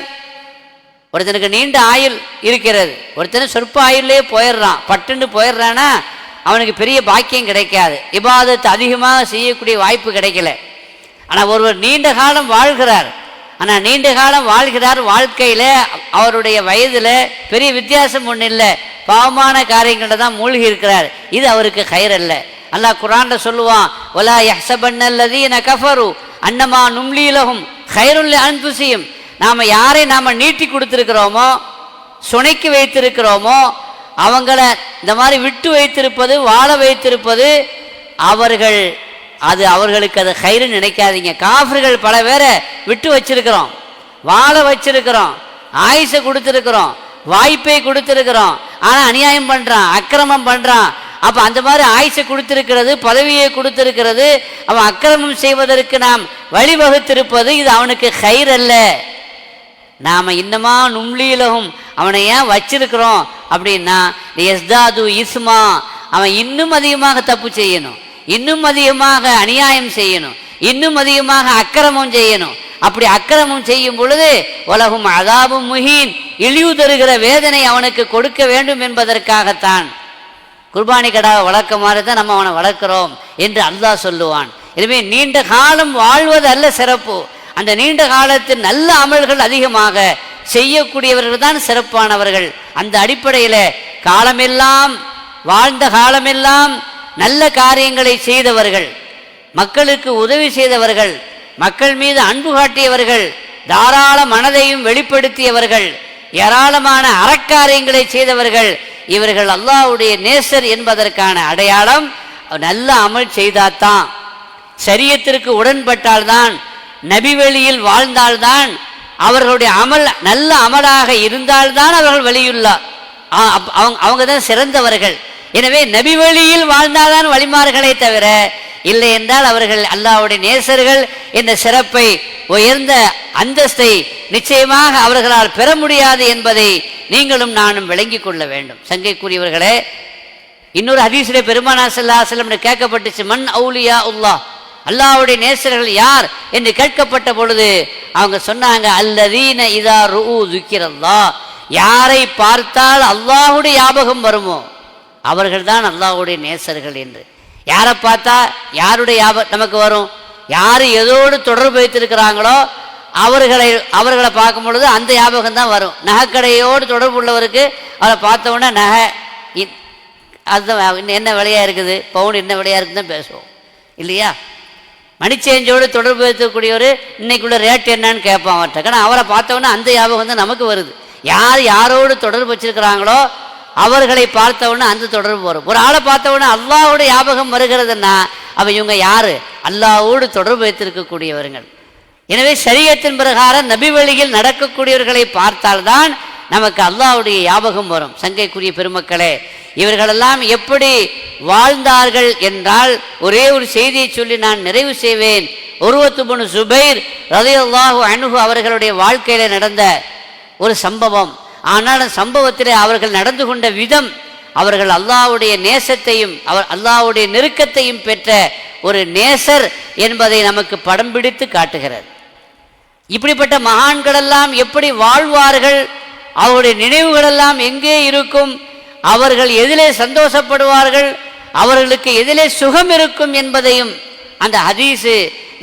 ஒருத்தனுக்கு நீண்ட ஆயுள் இருக்கிறது, ஒருத்தன் சொற்ப ஆயுள்லேயே போயிடுறான், பட்டுன்னு போயிடுறான்னா அவனுக்கு பெரிய பாக்கியம் கிடைக்காது, இபாதத்து அதிகமாக செய்யக்கூடிய வாய்ப்பு கிடைக்கல. ஆனால் ஒருவர் நீண்ட காலம் வாழ்கிறார், ஆனால் நீண்ட காலம் வாழ்கிறார், வாழ்க்கையில் அவருடைய வயதில் பெரிய வித்தியாசம் ஒன்றும் இல்லை, பாவமான காரியங்களில் தான் மூழ்கி இருக்கிறார், இது அவருக்கு கயிறு அல்ல. அல்லாஹ் குர்ஆன்ல சொல்லுவான், வலா யஹ்ஸபன்னல்லதீன கஃபரு அன்னமா நும்லீலஹும் கைருல் அன்ஃபுஸிஹிம். நாம் யாரை நாம் நீட்டி கொடுத்துருக்கிறோமோ, சுனைக்கு வைத்திருக்கிறோமோ, அவங்கள இந்த மாதிரி விட்டு வைத்திருப்பது, வாழ வைத்திருப்பது அவர்கள், அது அவர்களுக்கு அது கயிறு நினைக்காதீங்க. காஃபிர்கள் பல பேரை விட்டு வச்சிருக்கிறோம், வாழ வச்சிருக்கிறோம், ஆயுசை கொடுத்துருக்கிறோம், வாய்ப்பை கொடுத்துருக்கிறோம், ஆனால் அநியாயம் பண்ணுறான், அக்கிரமம் பண்ணுறான். அப்போ அந்த மாதிரி ஆயுசை கொடுத்திருக்கிறது, பதவியை கொடுத்திருக்கிறது, அவன் அக்கிரமம் செய்வதற்கு நாம் வழிவகுத்திருப்பது இது அவனுக்கு கயிறு அல்ல. நாம் இன்னமா நும்லீலகும் அவனை ஏன் வச்சிருக்கிறோம் அப்படின்னா, எஸ்தாது இஸ்மா, அவன் இன்னும் அதிகமாக தப்பு செய்யணும், இன்னும் அதிகமாக அநியாயம் செய்யணும், இன்னும் அதிகமாக அக்கிரமம் செய்யணும். அப்படி அக்கிரமம் செய்யும் பொழுது உலகும் அதாபும் முஹீன், இழிவு தருகிற வேதனை அவனுக்கு கொடுக்க வேண்டும் என்பதற்காகத்தான் குர்பானி கடாவை வளர்க்க மாதிரி தான் நம்ம அவனை வளர்க்கிறோம் என்று அல்லாஹ் சொல்லுவான். எனவே நீண்ட காலம் வாழ்வது அல்ல சிறப்பு, அந்த நீண்ட காலத்தில் நல்ல அமல்கள் அதிகமாக செய்யக்கூடியவர்கள் தான் சிறப்பானவர்கள். அந்த அடிப்படையில் காலமெல்லாம் வாழ்ந்த காலமெல்லாம் நல்ல காரியங்களை செய்தவர்கள், மக்களுக்கு உதவி செய்தவர்கள், மக்கள் மீது அன்பு காட்டியவர்கள், தாராள மனதையும் வெளிப்படுத்தியவர்கள், ஏராளமான அறக்காரியங்களை செய்தவர்கள், இவர்கள் அல்லாஹ்வுடைய நேசர் என்பதற்கான அடையாளம் நல்ல அமல் செய்தால்தான், ஷரியத்திற்கு உடன்பட்டால்தான், நபி வழியில் வாழ்ந்தால்தான், அவர்களுடைய அமல் நல்ல அமலாக இருந்தால்தான் அவர்கள் வலியுள்ளா, அவங்க தான் சிறந்தவர்கள். எனவே நபி வழியில் வாழ்ந்தால்தான் வழிமார்களே தவிர, இல்லை என்றால் அவர்கள் அல்லாஹ்வுடைய நேசர்கள் என்ற சிறப்பை, உயர்ந்த அந்தஸ்தை நிச்சயமாக அவர்களால் பெற முடியாது என்பதை நீங்களும் நானும் விளங்கிக் கொள்ள வேண்டும். சங்கைக்குரியவர்களே, இன்னொரு ஹதீஸிலே பெருமானார் ஸல்லல்லாஹு அலைஹி வஸல்லம் கேட்கப்பட்டுச்சு, மன் அவுலியா உல்லாஹ், அல்லாஹ்வுடைய நேசர்கள் யார் என்று கேட்கப்பட்ட பொழுது அவங்க சொன்னாங்க, அல்லதீன இதா ருஉ ذிக்ரல்லாஹ், யாரை பார்த்தால் அல்லாஹ்வுடைய ஞாபகம் வருமோ அவர்கள் தான் அல்லாஹ்வுடைய நேசர்கள் என்று. யாரை பார்த்தா யாருடைய ஞாபகம் நமக்கு வரும்? யார் எதோடு தொடர்பு வைத்திருக்கிறாங்களோ அவர்களை பார்க்கும் பொழுது அந்த ஞாபகம் தான் வரும். நகைக்கடையோடு தொடர்பு உள்ளவருக்கு அவரை பார்த்த உடனே நகை அதுதான் என்ன விலையாக இருக்குது, பவுன் என்ன விலையாக இருக்குன்னு தான் பேசுவோம் இல்லையா? மணிச்சேஞ்சோடு தொடர்பு வைக்கக்கூடியவர் இன்னைக்குள்ள ரேட் என்னன்னு கேட்பான் அவர்கிட்ட. ஆனால் அவரை பார்த்தவொன்னே அந்த ஞாபகம் தான் நமக்கு வருது. யார் யாரோடு தொடர்பு வச்சிருக்கிறாங்களோ அவர்களை பார்த்தவொன்னே அந்த தொடர்பு வரும். ஒரு ஆளை பார்த்தவொன்னே அல்லாஹ்வுடைய ஞாபகம் வருகிறதுன்னா அப்போ இவங்க யார்? அல்லாஹ்வோடு தொடர்பு வைத்திருக்கக்கூடியவர்கள். எனவே ஷரியத்தின் பிரகாரம் நபி வழியில் நடக்கக்கூடியவர்களை பார்த்தால்தான் நமக்கு அல்லாஹ்வுடைய ஞாபகம் வரும். சங்கைக்குரிய பெருமக்களே, இவர்களெல்லாம் எப்படி வாழ்ந்தார்கள் என்றால் ஒரே ஒரு செய்தியை சொல்லி நான் நிறைவு செய்வேன். உர்வத்து பின் சுபைர் ரலியல்லாஹு அன்ஹு அவர்களுடைய வாழ்க்கையில் நடந்த ஒரு சம்பவம். ஆனால் அந்த சம்பவத்திலே அவர்கள் நடந்து கொண்ட விதம், அவர்கள் அல்லாஹ்வுடைய நேசத்தையும் அல்லாஹ்வுடைய நெருக்கத்தையும் பெற்ற ஒரு நேசர் என்பதை நமக்கு படம் பிடித்து காட்டுகிறது. இப்படிப்பட்ட மகான்களெல்லாம் எப்படி வாழ்வார்கள், அவருடைய நினைவுகளெல்லாம் எங்கே இருக்கும், அவர்கள் எதிலே சந்தோஷப்படுவார்கள், அவர்களுக்கு எதிலே சுகம் இருக்கும் என்பதையும் அந்த ஹதீஸு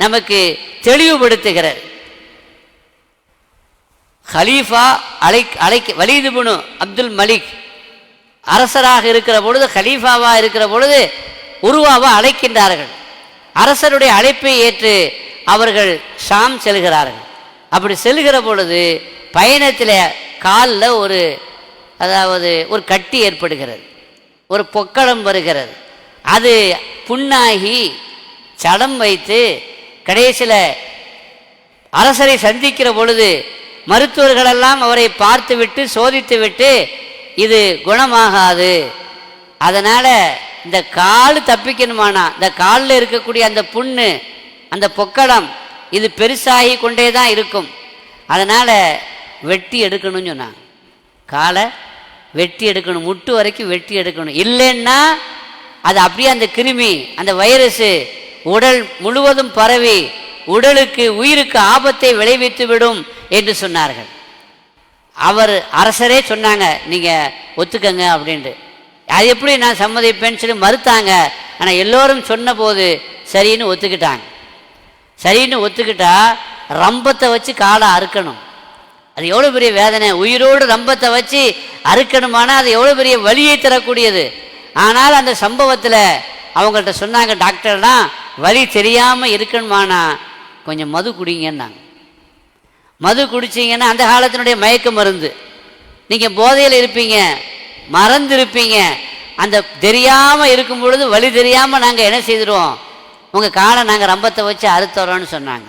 நமக்கு தெளிவுபடுத்துகிறது. ஹலீஃபா வலீது பின் அப்துல் மலிக் அரசராக இருக்கிற பொழுது, ஹலீஃபாவாக இருக்கிற பொழுது உருவாவை அழைக்கின்றார்கள். அரசருடைய அழைப்பை ஏற்று அவர்கள் ஷாம் செல்கிறார்கள். அப்படி செல்கிற பொழுது பயணத்தில் காலில் ஒரு கட்டி ஏற்படுகிறது, ஒரு பொக்களம் வருகிறது. அது புண்ணாகி சடம் வைத்து கடைசியில் அரசரை சந்திக்கிற பொழுது மருத்துவர்களெல்லாம் அவரை பார்த்துவிட்டு சோதித்து விட்டு இது குணமாகாது, அதனால் இந்த கால் தப்பிக்கணுமானா இந்த காலில் இருக்கக்கூடிய அந்த புண்ணு, அந்த பொக்களம் இது பெருசாகி கொண்டே தான் இருக்கும், அதனால் வெட்டி எடுக்கணும்னு சொன்னாங்க. காலை வெட்டி எடுக்கணும், முட்டு வரைக்கும் வெட்டி எடுக்கணும். இல்லைன்னா அது அப்படியே அந்த கிருமி, அந்த வைரஸு உடல் முழுவதும் பரவி உடலுக்கு உயிருக்கு ஆபத்தை விளைவித்து விடும் என்று சொன்னார்கள். அவர் அரசரே சொன்னாங்க, நீங்கள் ஒத்துக்கங்க அப்படின்ட்டு. அது எப்படி நான் சம்மதிப்பேன்னு சொல்லி மறுத்தாங்க. ஆனால் எல்லோரும் சொன்ன போது சரின்னு ஒத்துக்கிட்டாங்க. சரின்னு ஒத்துக்கிட்டா ரம்பத்தை வச்சு காலை அறுக்கணும். அது எவ்வளோ பெரிய வேதனை, உயிரோடு ரம்பத்தை வச்சு அறுக்கணுமானால் அது எவ்வளோ பெரிய வலியை தரக்கூடியது. ஆனால் அந்த சம்பவத்தில் அவங்கள்ட்ட சொன்னாங்க, டாக்டர்லாம் வலி தெரியாமல் இருக்கணுமானா கொஞ்சம் மது குடிங்கன்னாங்க. மது குடிச்சிங்கன்னா அந்த காலத்தினுடைய மயக்க மருந்து, நீங்கள் போதையில் இருப்பீங்க, மறந்து இருப்பீங்க, அந்த தெரியாமல் இருக்கும் பொழுது வலி தெரியாமல் நாங்கள் என்ன செய்திருவோம், உங்கள் காலை நாங்கள் ரம்பத்தை வச்சு அறுத்துறோன்னு சொன்னாங்க.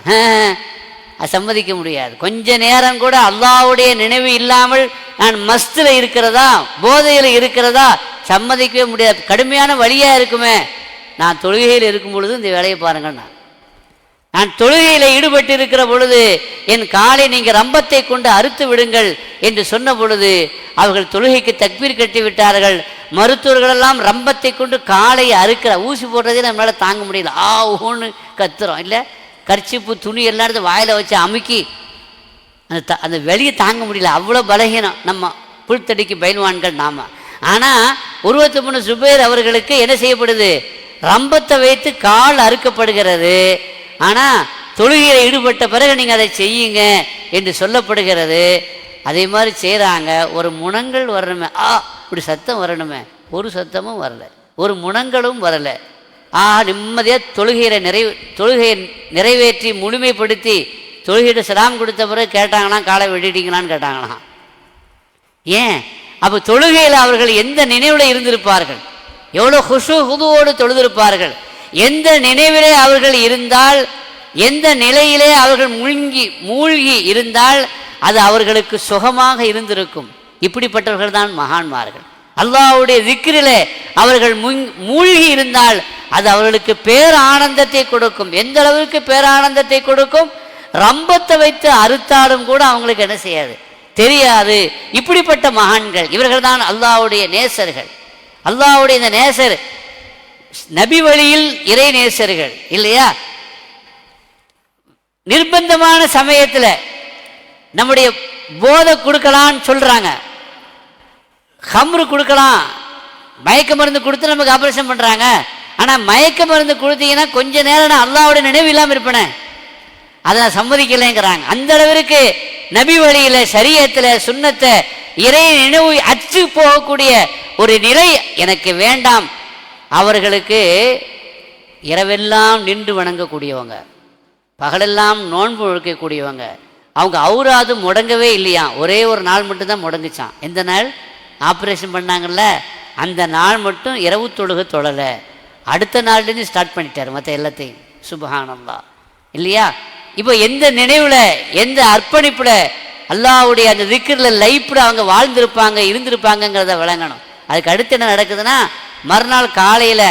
அது சம்மதிக்க முடியாது. கொஞ்ச நேரம் கூட அல்லாஹ்வுடைய நினைவு இல்லாமல் நான் மஸ்தில் இருக்கிறதா போதையில் இருக்கிறதா சம்மதிக்கவே முடியாது. கடுமையான வழியாக இருக்குமே. நான் தொழுகையில் இருக்கும் பொழுது இந்த வேலையை பாருங்கள், நான் தொழுகையில் ஈடுபட்டு இருக்கிற பொழுது என் காலை நீங்கள் ரம்பத்தை கொண்டு அறுத்து விடுங்கள் என்று சொன்ன பொழுது அவர்கள் தொழுகைக்கு தக்பீர் கட்டி விட்டார்கள். மருத்துவர்களெல்லாம் ரம்பத்தை கொண்டு காலை அறுக்கிற ஊசி போடுறதே நம்மளால் தாங்க முடியல, ஊன்னு கத்துறோம். இல்லை கர்ச்சிப்பு துணி எல்லாத்தையும் வாயில் வச்சு அமுக்கி அந்த வெளியை தாங்க முடியல, அவ்வளோ பலகீனம் நம்ம புல்தடிக்கு பயில்வான்கள் நாம். ஆனால் உர்வத்து பின் சுபைர் அவர்களுக்கு என்ன செய்யப்படுது, ரம்பத்தை வைத்து கால் அறுக்கப்படுகிறது. ஆனால் தொழுகையில் ஈடுபட்ட பிறகு நீங்கள் அதை செய்யுங்க என்று சொல்லப்படுகிறது. அதே மாதிரி செய்கிறாங்க. ஒரு முனங்கள் வரணுமே, இப்படி சத்தம் வரணுமே, ஒரு சத்தமும் வரலை, ஒரு முனங்களும் வரலை. நிம்மதியாக தொழுகையை நிறைவேற்றி முழுமைப்படுத்தி தொழுகையிட சலாம் கொடுத்த பிறகு கேட்டாங்களாம், காலை வெட்டிட்டீங்களான்னு கேட்டாங்களாம். ஏன்? அப்போ தொழுகையில் அவர்கள் எந்த நினைவில் இருந்திருப்பார்கள், எவ்வளோ ஹுதுவோடு தொழுதிருப்பார்கள், எந்த நினைவிலே அவர்கள் இருந்தால், எந்த நிலையிலே அவர்கள் மூழ்கி இருந்தால் அது அவர்களுக்கு சுகமாக இருந்திருக்கும். இப்படிப்பட்டவர்கள் தான் மகான்மார்கள். அல்லாஹ்வுடைய திக்ரிலே அவர்கள் மூழ்கி இருந்தால் அது அவர்களுக்கு பேரானந்தத்தை கொடுக்கும். எந்த அளவுக்கு பேரானந்தத்தை கொடுக்கும், ரம்பத்தை வைத்து அறுத்தாலும் கூட அவங்களுக்கு என்ன செய்யாது, தெரியாது. இப்படிப்பட்ட மகான்கள் இவர்கள் தான் அல்லாஹ்வுடைய நேசர்கள். அல்லாஹ்வுடைய இந்த நேசர் நபி வழியில் இறை நேசர்கள் இல்லையா. நிர்பந்தமான சமயத்தில் நம்முடைய போதை கொடுக்கலான்னு சொல்றாங்க, ஹம்ரு கொடுக்கலாம், மயக்க மருந்து கொடுத்து நமக்கு ஆபரேஷன் பண்றாங்க. ஆனால் மயக்க மருந்து கொடுத்தீங்கன்னா கொஞ்ச நேரம் நான் அல்லாஹ்வுடைய நினைவு இல்லாமல் இருப்பேனே, அதை நான் சம்மதிக்கலைங்கிறாங்க. அந்த அளவிற்கு நபி வழியில் ஷரியத்தில் சுன்னத்தை இறை நினைவு அச்சு போகக்கூடிய ஒரு நிலை எனக்கு வேண்டாம். அவர்களுக்கு இரவெல்லாம் நின்று வணங்கக்கூடியவங்க, பகலெல்லாம் நோன்பு வைக்கக்கூடியவங்க. அவங்க அவுராது முடங்கவே இல்லையா, ஒரே ஒரு நாள் மட்டும்தான் முடங்குச்சான். எந்த நாள்? ஆப்ரேஷன் பண்ணாங்கல்ல அந்த நாள் மட்டும் இரவு தொழுகை தொழலை. அடுத்த நாள்லேருந்து ஸ்டார்ட் பண்ணிட்டார் மற்ற எல்லாத்தையும். சுப்ஹானல்லாஹ் இல்லையா? இப்போ எந்த நினைவில் எந்த அர்ப்பணிப்பில் அல்லாஹ்வுடைய அந்த திக்ரில் லைஃப்பில் அவங்க வாழ்ந்திருப்பாங்க இருந்திருப்பாங்கங்கிறத விளங்கணும். அதுக்கு அடுத்து என்ன நடக்குதுன்னா, மறுநாள் காலையில்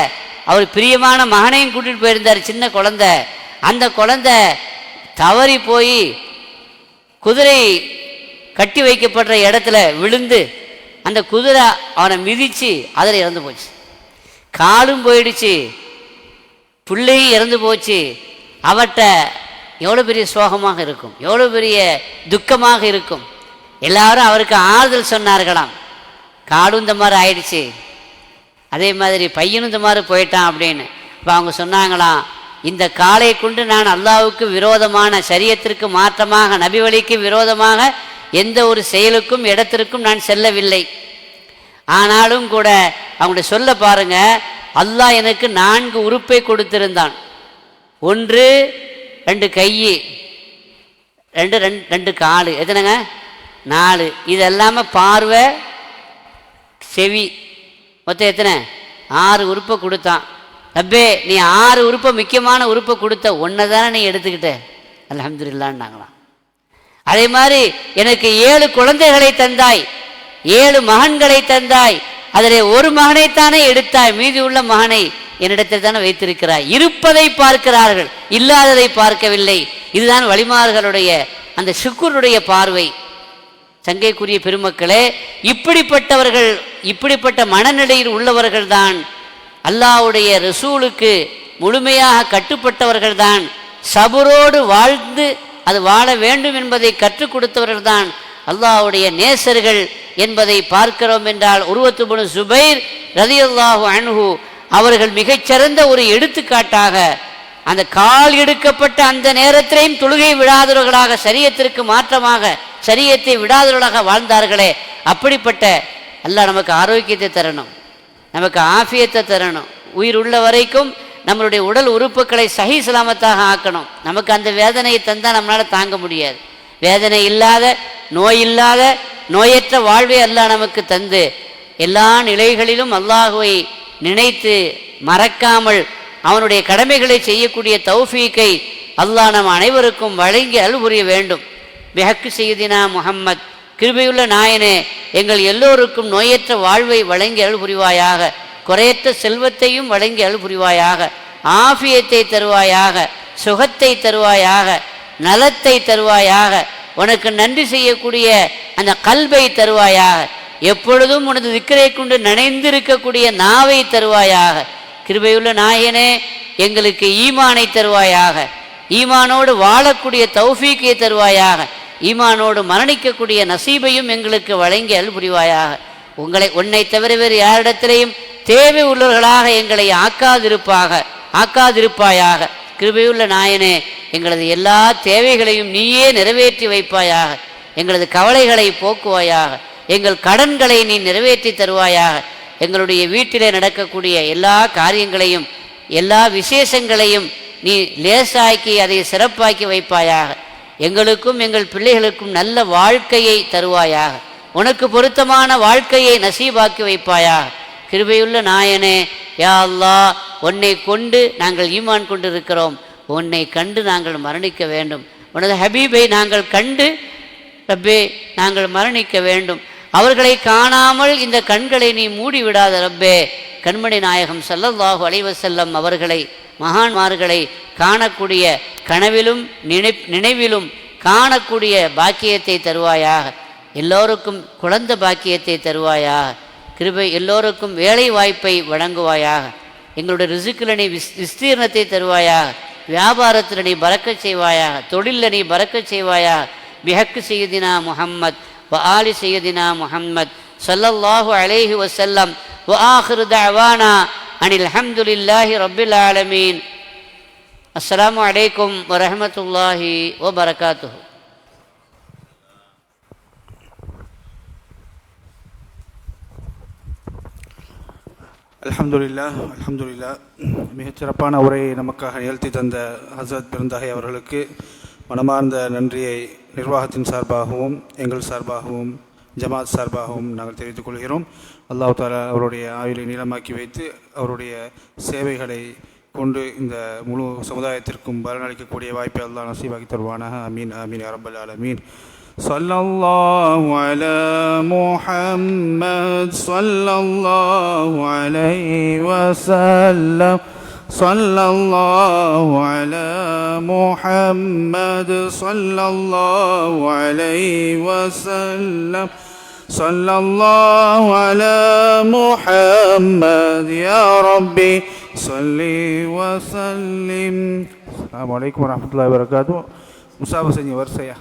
அவர் பிரியமான மகனையும் கூட்டிகிட்டு போயிருந்தார், சின்ன குழந்தை. அந்த குழந்தை தவறி போய் குதிரை கட்டி வைக்கப்படுற இடத்துல விழுந்து அந்த குதிரை அவனை மிதித்து அதில் இறந்து போச்சு. காலும் போயிடுச்சு, பிள்ளையும் இறந்து போச்சு. அவட்ட எவ்வளோ பெரிய சோகமாக இருக்கும், எவ்வளோ பெரிய துக்கமாக இருக்கும். எல்லாரும் அவருக்கு ஆறுதல் சொன்னார்களாம். காடும் இந்த மாதிரி ஆயிடுச்சு, அதே மாதிரி பையனும் இந்த மாதிரி போயிட்டான் அப்படின்னு. இப்போ அவங்க சொன்னாங்களாம், இந்த காலை கொண்டு நான் அல்லாஹ்வுக்கு விரோதமான, ஷரியத்திற்கு மாற்றமாக, நபி வழிக்கு விரோதமாக எந்த ஒரு செயலுக்கும் இடத்திற்கும் நான் செல்லவில்லை. ஆனாலும் கூட அவங்களுடைய சொல்ல பாருங்க, அல்லாஹ் எனக்கு 4 உறுப்பை கொடுத்திருந்தான். 1 2 கை, 2 காலு, எத்தனைங்க 4. இது எல்லாமே பார்வை செவி, மொத்தம் எத்தனை 6 உறுப்பை கொடுத்தான். ரப்பே நீ 6 உறுப்பை முக்கியமான உறுப்பை கொடுத்த, ஒன்றை தானே நீ எடுத்துக்கிட்ட, அல்ஹம்துலில்லாஹ்னாங்களாம். அதே மாதிரி எனக்கு 7 குழந்தைகளை தந்தாய், 7 மகன்களை தந்தாய், அதிலே ஒரு மகனைத்தானே எடுத்தாய், மீதி உள்ள மகனை என்னிடத்தில் தானே வைத்திருக்கிறாய். இருப்பதை பார்க்கிறார்கள், இல்லாததை பார்க்கவில்லை. இதுதான் வலிமார்களுடைய அந்த ஷுக்குருடைய பார்வை. சங்கைக்குரிய பெருமக்களே, இப்படிப்பட்டவர்கள், இப்படிப்பட்ட மனநிலையில் உள்ளவர்கள் தான் அல்லாஹ்வுடைய ரசூலுக்கு முழுமையாக கட்டுப்பட்டவர்கள் தான், சபரோடு வாழ்ந்து அது வாழ வேண்டும் என்பதை கற்றுக் கொடுத்தவர்கள் தான் அல்லாஹ்வுடைய நேசர்கள் என்பதை பார்க்கிறோம். என்றால் உர்வத்து இப்னு ஸுபைர் ரலியல்லாஹு அன்ஹு அவர்கள் மிகச்சிறந்த ஒரு எடுத்துக்காட்டாக, அந்த கால் எடுக்கப்பட்ட அந்த நேரத்திலையும் தொழுகை விடாதவர்களாக, ஷரியத்திற்கு மாற்றமாக ஷரியத்தை விடாதவர்களாக வாழ்ந்தார்களே. அப்படிப்பட்ட அல்லாஹ் நமக்கு ஆரோக்கியத்தை தரணும், நமக்கு ஆஃபியத்தை தரணும். உயிர் உள்ள வரைக்கும் நம்மளுடைய உடல் உறுப்புகளை சஹீ சலாமத்தாக ஆக்கணும். நமக்கு அந்த வேதனையை தந்தால் நம்மளால் தாங்க முடியாது. வேதனை இல்லாத, நோய் இல்லாத, நோயற்ற வாழ்வை அல்லாஹ் நமக்கு தந்து எல்லா நிலைகளிலும் அல்லாஹுவை நினைத்து மறக்காமல் அவனுடைய கடமைகளை செய்யக்கூடிய தௌஃபீக்கை அல்லாஹ் நம் அனைவருக்கும் வழங்கி அருள் புரிய வேண்டும். பிஹக்கு சய்யிதினா முஹம்மத், கிருபையுள்ள நாயனே, எங்கள் எல்லோருக்கும் நோயற்ற வாழ்வை வழங்கி அருள் புரிவாயாக, குறையற்ற செல்வத்தையும் வழங்கி அருள் புரிவாயாக, ஆஃபியத்தை தருவாயாக, சுகத்தை தருவாயாக, நலத்தை தருவாயாக, உனக்கு நன்றி செய்யக்கூடிய அந்த கல்பை தருவாயாக, எப்பொழுதும் உனது திக்ரை கொண்டு நனைந்திருக்கக்கூடிய நாவை தருவாயாக. கிருபையுள்ள நாயனே, எங்களுக்கு ஈமானை தருவாயாக, ஈமானோடு வாழக்கூடிய தௌஃபீக்கை தருவாயாக, ஈமானோடு மரணிக்கக்கூடிய நசீபையும் எங்களுக்கு வழங்கி அருள் புரிவாயாக. உன்னை தவிர வேறு யாரிடத்திலையும் தேவை உள்ளவர்களாக எங்களை ஆக்காதிருப்பாயாக. கிருபையுள்ள நாயனே, எங்களது எல்லா தேவைகளையும் நீயே நிறைவேற்றி வைப்பாயாக, எங்களது கவலைகளை போக்குவாயாக, எங்கள் கடன்களை நீ நிறைவேற்றி தருவாயாக. எங்களுடைய வீட்டிலே நடக்கக்கூடிய எல்லா காரியங்களையும், எல்லா விசேஷங்களையும் நீ லேசாக்கி அதை சிறப்பாக்கி வைப்பாயாக. எங்களுக்கும் எங்கள் பிள்ளைகளுக்கும் நல்ல வாழ்க்கையை தருவாயாக, உனக்கு பொருத்தமான வாழ்க்கையை நசீபாக்கி வைப்பாயாக. கிருபையுள்ள நாயனே, யா அல்லாஹ், உன்னை கொண்டு நாங்கள் ஈமான் கொண்டு இருக்கிறோம், உன்னை கண்டு நாங்கள் மரணிக்க வேண்டும். உனது ஹபீபை நாங்கள் கண்டு ரப்பே நாங்கள் மரணிக்க வேண்டும். அவர்களை காணாமல் இந்த கண்களை நீ மூடிவிடாத ரப்பே. கண்மணி நாயகம் ஸல்லல்லாஹு அலைஹி வஸல்லம் அவர்களை, மகான்மார்களை காணக்கூடிய கனவிலும் நினைவிலும் காணக்கூடிய பாக்கியத்தை தருவாயாக. எல்லோருக்கும் குழந்தை பாக்கியத்தை தருவாயாக. கிருபை எல்லோருக்கும் வேலை வாய்ப்பை வழங்குவாயாக. எங்களுடைய ரிசுக்கில் நீ விஸ்தீர்ணத்தை தருவாயாக. வியாபாரத்தில் நீ பறக்கச் செய்வாயாக. தொழிலில் நீ பறக்கச் செய்வாயாக. பிஹக்கு சய்யிதினா முஹம்மத் வ ஆலி சய்யிதினா முஹம்மத் ஸல்லல்லாஹு அலைஹி வஸல்லம். வ ஆகிரு தஅவானா அனில் ஹம்துலில்லாஹி ரப்பில் ஆலமீன். அஸ்ஸலாமு அலைக்கும் வ ரஹ்மத்துல்லாஹி வ பரகாத்துஹு. அல்ஹம்துலில்லாஹ். மிகச்சிறப்பான உரையை நமக்காக நிகழ்த்தி தந்த ஹஸரத் பெருந்தகை அவர்களுக்கு மனமார்ந்த நன்றியை நிர்வாகத்தின் சார்பாகவும் எங்கள் சார்பாகவும் ஜமாத் சார்பாகவும் நாங்கள் தெரிவித்துக் கொள்கிறோம். அல்லாஹ் தாலா அவருடைய ஆயுளை நீளமாக்கி வைத்து அவருடைய சேவைகளை கொண்டு இந்த முழு சமுதாயத்திற்கும் பலனளிக்கக்கூடிய வாய்ப்பை அல்லாஹ் நசீபாக்கி தருவானாக. அமீன் ஆமீன் யா ரப்பல் ஆலமீன். ஸல்லல்லாஹு அலா முஹம்மத் ஸல்லல்லாஹு அலைஹி வஸல்லம். ஸல்லல்லாஹு அலா முஹம்மத் ஸல்லல்லாஹு அலைஹி வஸல்லம். ஸல்லல்லாஹு அலா முஹம்மத் யா ரப்பி ஸல்லி வஸல்லிம். அஸ்ஸலாமு அலைக்கும் வரஹ்மத்துல்லாஹி வபரகாத்துஹு. முஸாபா செஞ்சு வரிசையா